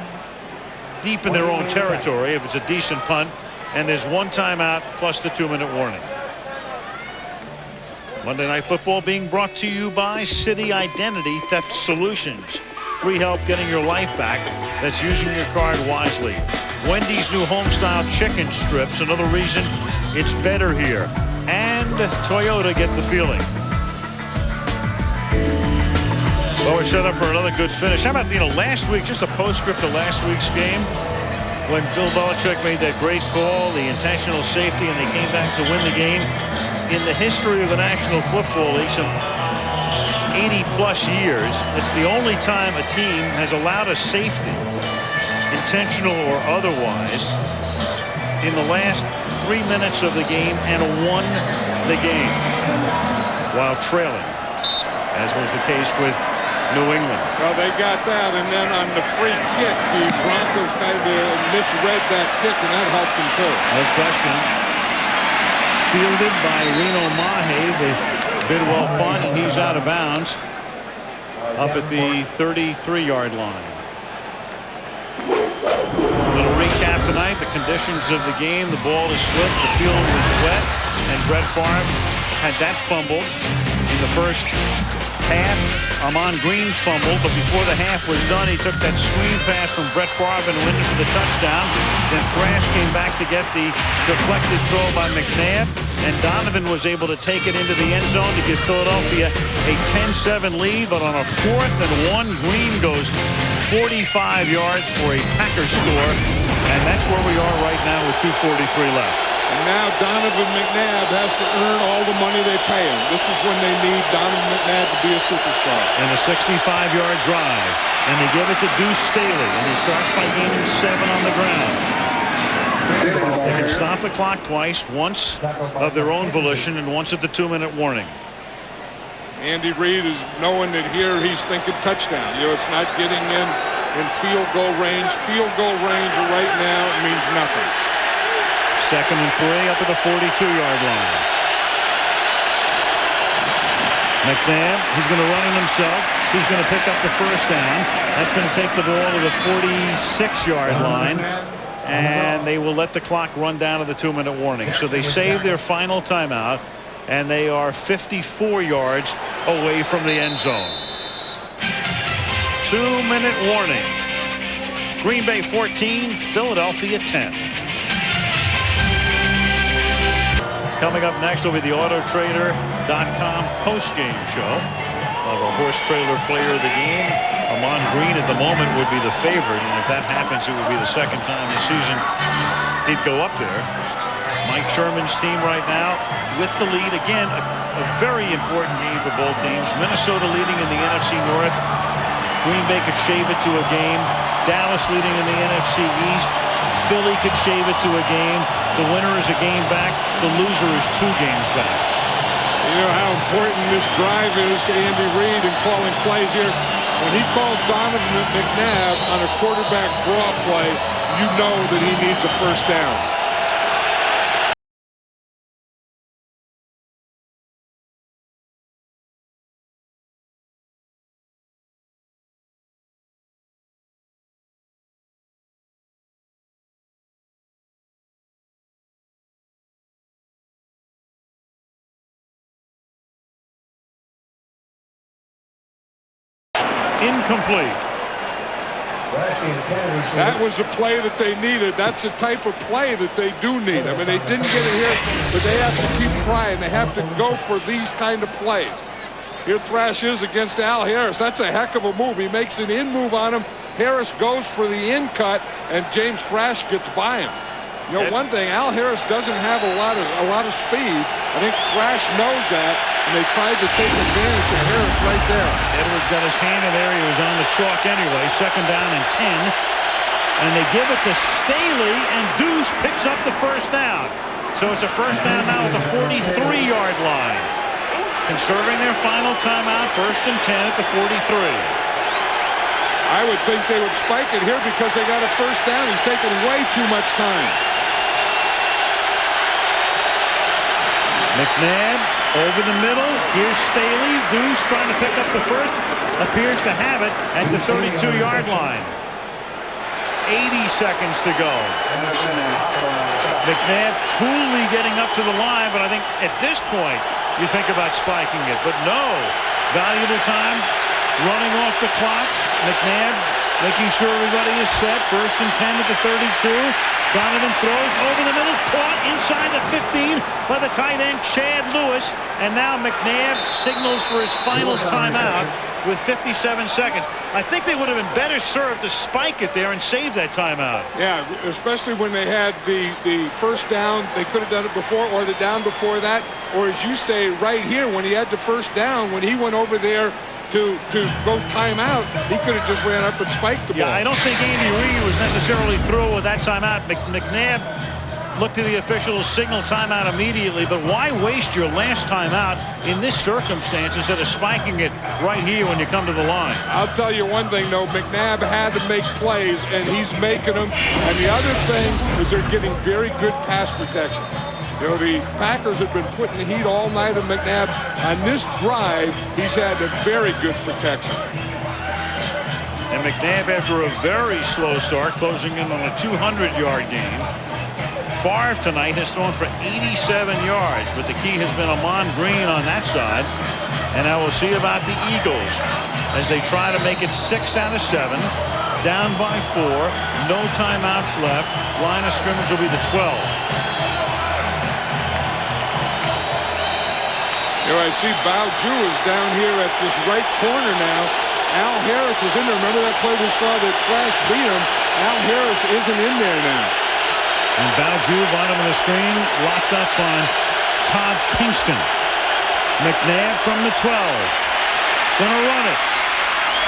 deep in their own territory if it's a decent punt. And there's 1 timeout plus the 2-minute warning. Monday Night Football being brought to you by City Identity Theft Solutions. Free help getting your life back. That's using your card wisely. Wendy's new home-style chicken strips. Another reason it's better here. And Toyota, get the feeling. Well, we're set up for another good finish. How about, last week, just a postscript of last week's game, when Bill Belichick made that great call, the intentional safety, and they came back to win the game. In the history of the National Football League, some 80-plus years, it's the only time a team has allowed a safety, intentional or otherwise, in the last 3 minutes of the game and won the game while trailing, as was the case with New England. Well, they got that, and then on the free kick, the Broncos kind of misread that kick, and that helped them too. No question. Fielded by Reno Mahe, the Bidwell punt, and he's out of bounds up at the 33-yard line. A little recap tonight, the conditions of the game. The ball is slipped, the field was wet, and Brett Favre had that fumbled in the first half. Amon Green fumbled, but before the half was done, he took that screen pass from Brett Favre and went into the touchdown. Then Thrash came back to get the deflected throw by McNabb, and Donovan was able to take it into the end zone to give Philadelphia a 10-7 lead. But on a 4th and 1, Green goes 45 yards for a Packers score, and that's where we are right now with 2:43 left. And now Donovan McNabb has to earn all the money they pay him. This is when they need Donovan McNabb to be a superstar. And a 65-yard drive, and they give it to Deuce Staley, and he starts by gaining 7 on the ground. They can stop the clock twice, once of their own volition and once at the 2-minute warning. Andy Reid is knowing that here he's thinking touchdown. You know, it's not getting in field goal range. Field goal range right now means nothing. 2nd and 3 up at the 42-yard line. McNabb, he's going to run it himself. He's going to pick up the first down. That's going to take the ball to the 46-yard line. And they will let the clock run down to the 2-minute warning. So they save their final timeout, and they are 54 yards away from the end zone. 2-minute warning. Green Bay 14, Philadelphia 10. Coming up next will be the AutoTrader.com postgame show. Our horse trailer player of the game, Amon Green, at the moment would be the favorite, and if that happens, it would be the second time this season he'd go up there. Mike Sherman's team right now with the lead. Again, a very important game for both teams. Minnesota leading in the NFC North. Green Bay could shave it to a game. Dallas leading in the NFC East. Philly could shave it to a game. The winner is a game back. The loser is 2 games back. You know how important this drive is to Andy Reid in calling plays here. When he calls Donovan McNabb on a quarterback draw play, you know that he needs a first down. Incomplete. That was the play that they needed. That's the type of play that they do need. I mean, they didn't get it here, but they have to keep trying. They have to go for these kind of plays. Here Thrash is against Al Harris. That's a heck of a move. He makes an in move on him. Harris goes for the in cut, and James Thrash gets by him. You know, one thing, Al Harris doesn't have a lot of speed. I think Thrash knows that, and they tried to take advantage of Harris right there. Edwards got his hand in there. He was on the chalk anyway. 2nd down and 10. And they give it to Staley, and Deuce picks up the first down. So it's a first down now at the 43-yard line. Conserving their final timeout, 1st and 10 at the 43. I would think they would spike it here because they got a first down. He's taking way too much time. McNabb over the middle. Here's Staley. Deuce trying to pick up the first. Appears to have it at the 32-yard line. 80 seconds to go. McNabb coolly getting up to the line, but I think at this point you think about spiking it. But no. Valuable time running off the clock. McNabb making sure everybody is set. 1st and 10 at the 32. Donovan throws over the middle, caught inside the 15 by the tight end Chad Lewis, and now McNabb signals for his final timeout with 57 seconds. I think they would have been better served to spike it there and save that timeout. Yeah, especially when they had the first down. They could have done it before, or the down before that, or as you say right here, when he had the first down, when he went over there to go timeout, he could have just ran up and spiked the ball. Yeah, I don't think Andy Reid was necessarily through with that timeout. McNabb looked to the officials, signal timeout immediately, but why waste your last timeout in this circumstance instead of spiking it right here when you come to the line? I'll tell you one thing, though. McNabb had to make plays, and he's making them. And the other thing is they're getting very good pass protection. You know, the Packers have been putting the heat all night on McNabb. On this drive, he's had a very good protection. And McNabb, after a very slow start, closing in on a 200-yard gain. Favre tonight has thrown for 87 yards, but the key has been Amon Green on that side. And now we'll see about the Eagles as they try to make it 6 out of 7. Down by 4. No timeouts left. Line of scrimmage will be the 12. You know, I see Bao Ju is down here at this right corner now. Al Harris was in there. Remember that play we saw that Thrash beat him? Al Harris isn't in there now. And Bowju, bottom of the screen, locked up on Todd Pinkston. McNabb from the 12. Gonna run it.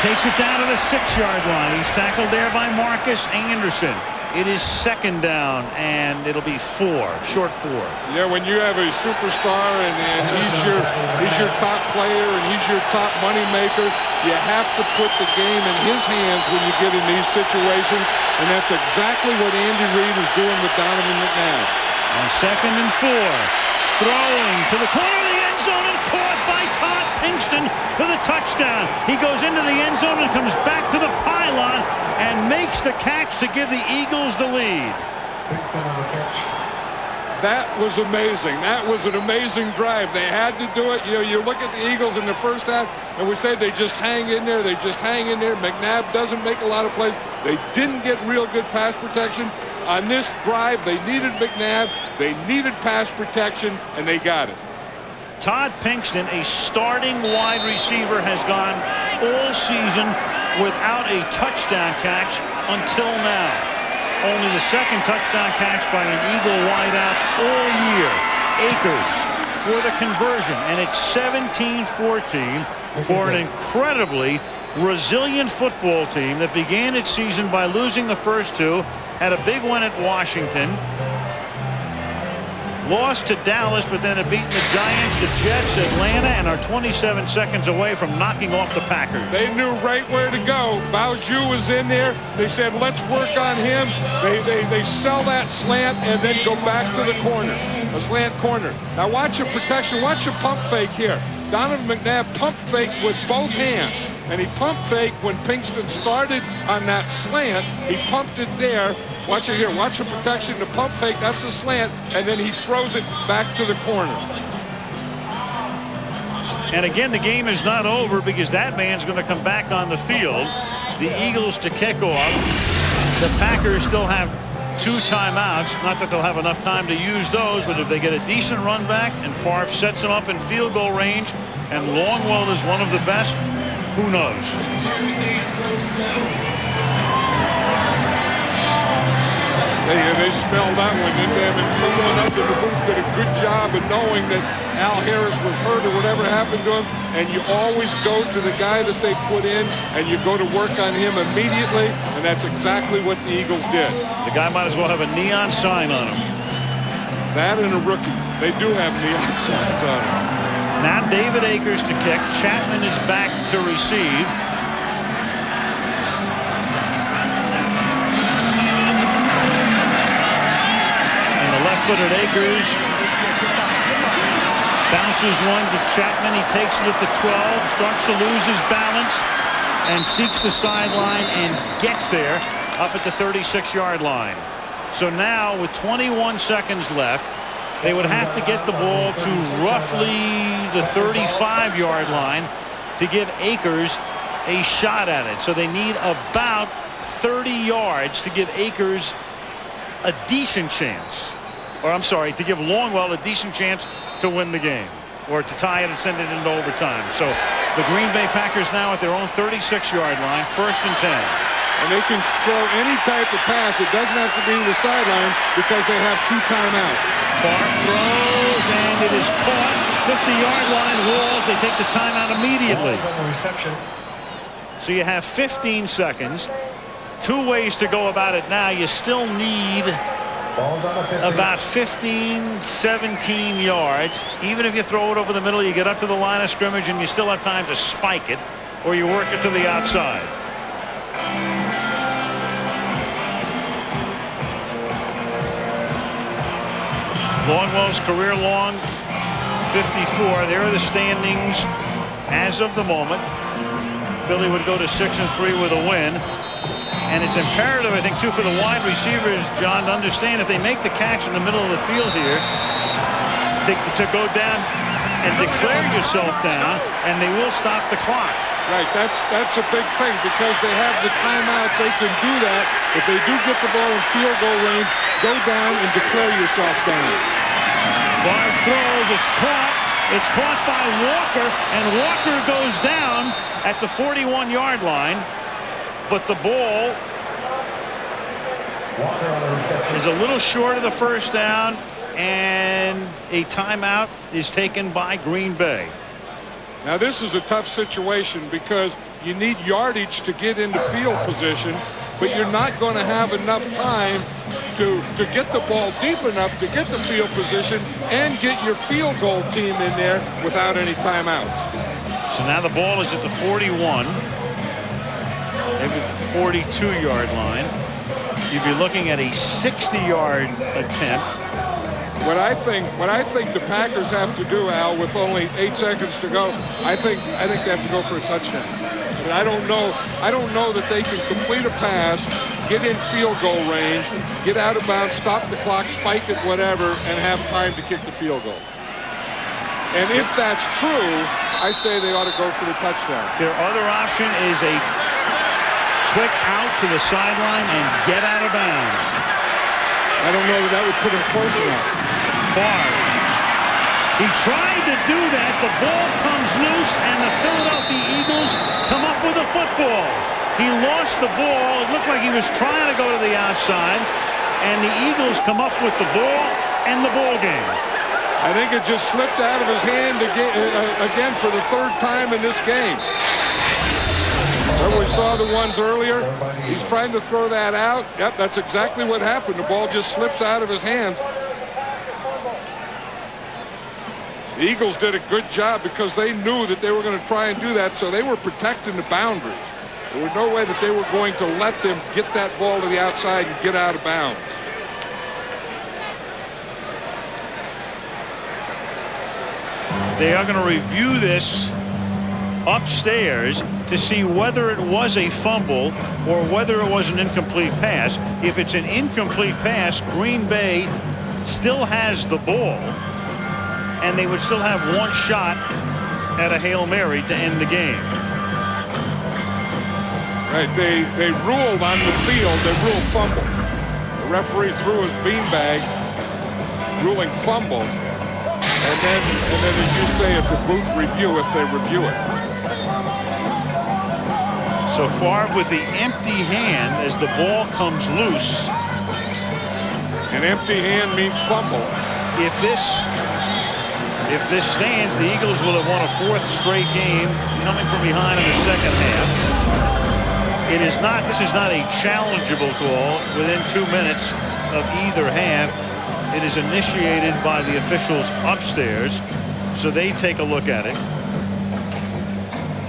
Takes it down to the 6-yard line. He's tackled there by Marcus Anderson. It is second down, and it'll be 4, short 4. Yeah, when you have a superstar and he's your top player and he's your top money maker, you have to put the game in his hands when you get in these situations, and that's exactly what Andy Reid is doing with Donovan McNabb. On second and 4, throwing to the corner of the end zone and caught by Todd Pinkston for the touchdown. He goes into the end zone and comes back to the pylon and makes the catch to give the Eagles the lead. That was amazing. That was an amazing drive. They had to do it. You know, you look at the Eagles in the first half, and we said they just hang in there. They just hang in there. McNabb doesn't make a lot of plays. They didn't get real good pass protection. On this drive, they needed McNabb. They needed pass protection, and they got it. Todd Pinkston, a starting wide receiver, has gone all season without a touchdown catch until now. Only the second touchdown catch by an Eagle wideout all year. Akers for the conversion, and it's 17-14 for an incredibly resilient football team that began its season by losing the first 2, had a big win at Washington, lost to Dallas, but then had beaten the Giants, the Jets, Atlanta, and are 27 seconds away from knocking off the Packers. They knew right where to go. Bowju was in there. They said, let's work on him. They sell that slant and then go back to the corner, a slant corner. Now watch your protection. Watch your pump fake here. Donovan McNabb pump faked with both hands. And he pump faked when Pinkston started on that slant. He pumped it there. Watch it here. Watch the protection. The pump fake, that's the slant. And then he throws it back to the corner. And again, the game is not over because that man's going to come back on the field. The Eagles to kick off. The Packers still have 2 timeouts. Not that they'll have enough time to use those, but if they get a decent run back and Favre sets them up in field goal range and Longwell is one of the best, who knows? They spelled that one in them, and someone up in the booth did a good job of knowing that Al Harris was hurt or whatever happened to him, and you always go to the guy that they put in, and you go to work on him immediately, and that's exactly what the Eagles did. The guy might as well have a neon sign on him. That and a rookie. They do have neon signs on him. Now David Akers to kick. Chapman is back to receive. Left-footed Akers bounces one to Chapman. He takes it at the 12, starts to lose his balance and seeks the sideline and gets there up at the 36-yard line. So now with 21 seconds left, they would have to get the ball to roughly the 35-yard line to give Akers a shot at it. So they need about 30 yards to give Akers a decent chance. Or I'm sorry, to give Longwell a decent chance to win the game or to tie it and send it into overtime. So the Green Bay Packers now at their own 36-yard line, 1st and 10. And they can throw any type of pass. It doesn't have to be to the sideline because they have 2 timeouts. Favre throws, and it is caught. 50-yard line rolls. They take the timeout immediately. So you have 15 seconds. 2 ways to go about it now. You still need about 15, 17 yards. Even if you throw it over the middle, you get up to the line of scrimmage and you still have time to spike it, or you work it to the outside. Longwell's career long 54. There are the standings as of the moment. Philly would go to 6-3 with a win. And it's imperative, I think, too, for the wide receivers, John, to understand if they make the catch in the middle of the field here, to go down and declare yourself down, and they will stop the clock. Right, that's a big thing because they have the timeouts. They can do that. If they do get the ball in field goal range, go down and declare yourself down. Favre throws, it's caught, It's caught by Walker, and Walker goes down at the 41-yard line. But the ball is a little short of the first down, and a timeout is taken by Green Bay. Now this is a tough situation because you need yardage to get into field position, but you're not going to have enough time to get the ball deep enough to get the field position and get your field goal team in there without any timeouts. So now the ball is at the 41, maybe the 42-yard line. You'd be looking at a 60-yard attempt. What I think the Packers have to do, Al, with only 8 seconds to go, I think they have to go for a touchdown. And I don't know that they can complete a pass, get in field goal range, get out of bounds, stop the clock, spike it, whatever, and have time to kick the field goal. And if that's true, I say they ought to go for the touchdown. Their other option is a quick out to the sideline and get out of bounds. I don't know that would put him close enough. Favre. He tried to do that. The ball comes loose, and the Philadelphia Eagles come up with a football. He lost the ball. It looked like he was trying to go to the outside, and the Eagles come up with the ball and the ball game. I think it just slipped out of his hand again for the third time in this game. We saw the ones earlier. He's trying to throw that out. Yep, that's exactly what happened. The ball just slips out of his hands. The Eagles did a good job because they knew that they were going to try and do that, so they were protecting the boundaries. There was no way that they were going to let them get that ball to the outside and get out of bounds. They are going to review this upstairs to see whether it was a fumble or whether it was an incomplete pass. If it's an incomplete pass, Green Bay still has the ball, and they would still have one shot at a Hail Mary to end the game. Right, they ruled on the field, they ruled fumble. The referee threw his beanbag, ruling fumble. And then as you say, it's a booth review if they review it. So Favre with the empty hand as the ball comes loose. An empty hand means fumble. If this stands, the Eagles will have won a fourth straight game coming from behind in the second half. This is not a challengeable call within 2 minutes of either half. It is initiated by the officials upstairs, so they take a look at it.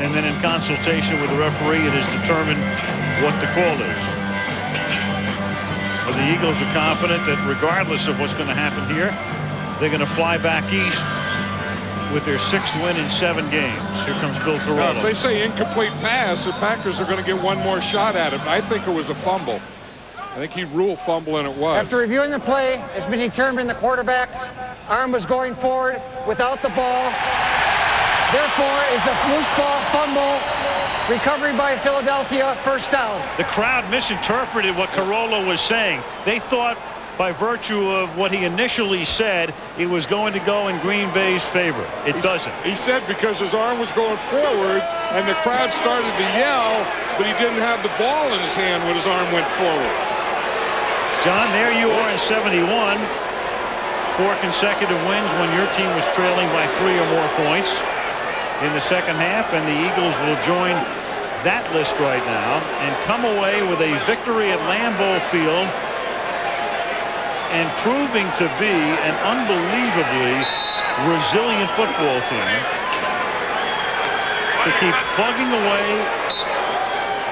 And then in consultation with the referee, it is determined what the call is. But the Eagles are confident that regardless of what's going to happen here, they're going to fly back east with their 6th win in 7 games. Here comes Bill Carollo. Now, if they say incomplete pass, the Packers are going to get one more shot at it. I think it was a fumble. I think he ruled fumble, and it was. After reviewing the play, it's been determined the quarterback's arm was going forward without the ball. Therefore, it's a loose ball fumble. Recovery by Philadelphia, first down. The crowd misinterpreted what Carollo was saying. They thought by virtue of what he initially said, it was going to go in Green Bay's favor. It doesn't. He said because his arm was going forward and the crowd started to yell, but he didn't have the ball in his hand when his arm went forward. John, there you are in 71. 4 consecutive wins when your team was trailing by 3 or more points in the second half, and the Eagles will join that list right now and come away with a victory at Lambeau Field and proving to be an unbelievably resilient football team to keep plugging away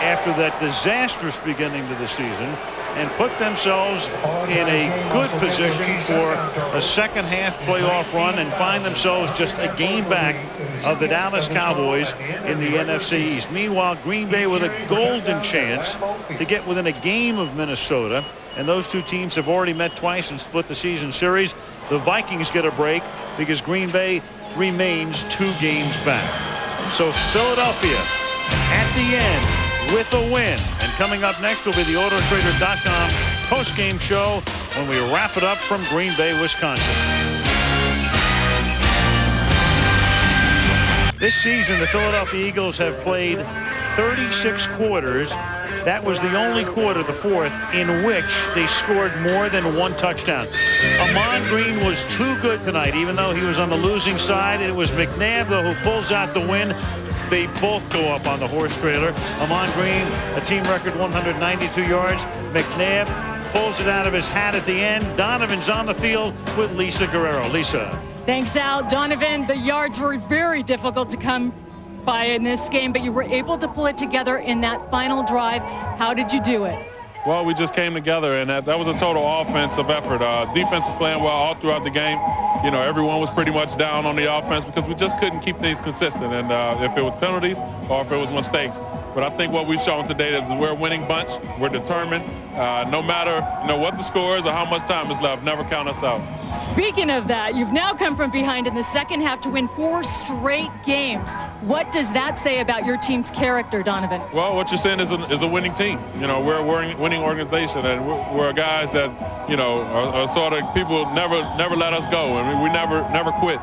after that disastrous beginning to the season and put themselves in a good position for a second half playoff run and find themselves just a game back of the Dallas Cowboys in the NFC East. Meanwhile, Green Bay with a golden chance to get within a game of Minnesota, and those two teams have already met twice and split the season series. The Vikings get a break because Green Bay remains 2 games back. So Philadelphia at the end with a win. And coming up next will be the Autotrader.com post-game show when we wrap it up from Green Bay, Wisconsin. This season, the Philadelphia Eagles have played 36 quarters. That was the only quarter, the fourth, in which they scored more than one touchdown. Ahman Green was too good tonight, even though he was on the losing side. It was McNabb, though, who pulls out the win. They both go up on the horse trailer. Ahman Green, a team record 192 yards. McNabb pulls it out of his hat at the end. Donovan's on the field with Lisa Guerrero. Lisa. Thanks, Al. Donovan, the yards were very difficult to come by in this game, but you were able to pull it together in that final drive. How did you do it? Well, we just came together, and that was a total offensive effort. Defense was playing well all throughout the game. You know, everyone was pretty much down on the offense because we just couldn't keep things consistent, and if it was penalties or if it was mistakes. But I think what we've shown today is we're a winning bunch. We're determined. No matter what the score is or how much time is left, never count us out. Speaking of that, you've now come from behind in the second half to win 4 straight games. What does that say about your team's character, Donovan? Well, what you're saying is a winning team. You know, we're a winning organization, and we're guys that, are sort of people never let us go, and we never quit.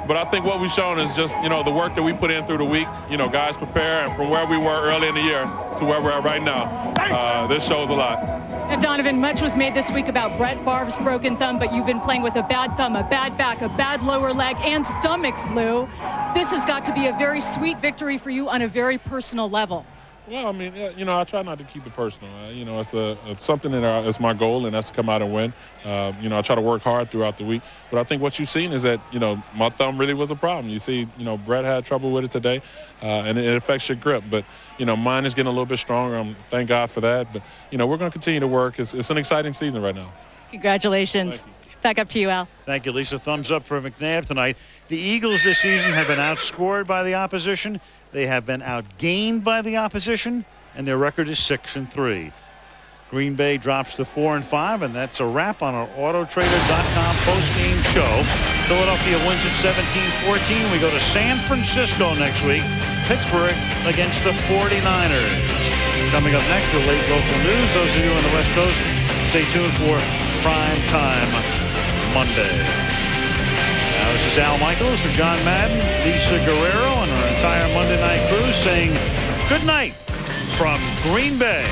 But I think what we've shown is just, the work that we put in through the week. Guys prepare, and from where we were early in the year to where we're at right now, this shows a lot. Now, Donovan, much was made this week about Brett Favre's broken thumb, but you've been playing with a bad thumb, a bad back, a bad lower leg, and stomach flu. This has got to be a very sweet victory for you on a very personal level. Well, I mean, I try not to keep it personal. It's something that it's my goal, and that's to come out and win. I try to work hard throughout the week. But I think what you've seen is that, my thumb really was a problem. You see, Brett had trouble with it today, and it affects your grip. But, mine is getting a little bit stronger. Thank God for that. But, we're going to continue to work. It's an exciting season right now. Congratulations. Back up to you, Al. Thank you, Lisa. Thumbs up for McNabb tonight. The Eagles this season have been outscored by the opposition. They have been outgained by the opposition, and their record is 6-3. Green Bay drops to 4-5, and that's a wrap on our Autotrader.com postgame show. Philadelphia wins at 17-14. We go to San Francisco next week. Pittsburgh against the 49ers. Coming up next, your late local news. Those of you on the West Coast, stay tuned for Prime Time Monday. Now, this is Al Michaels for John Madden, Lisa Guerrero, and our entire Monday night crew saying good night from Green Bay.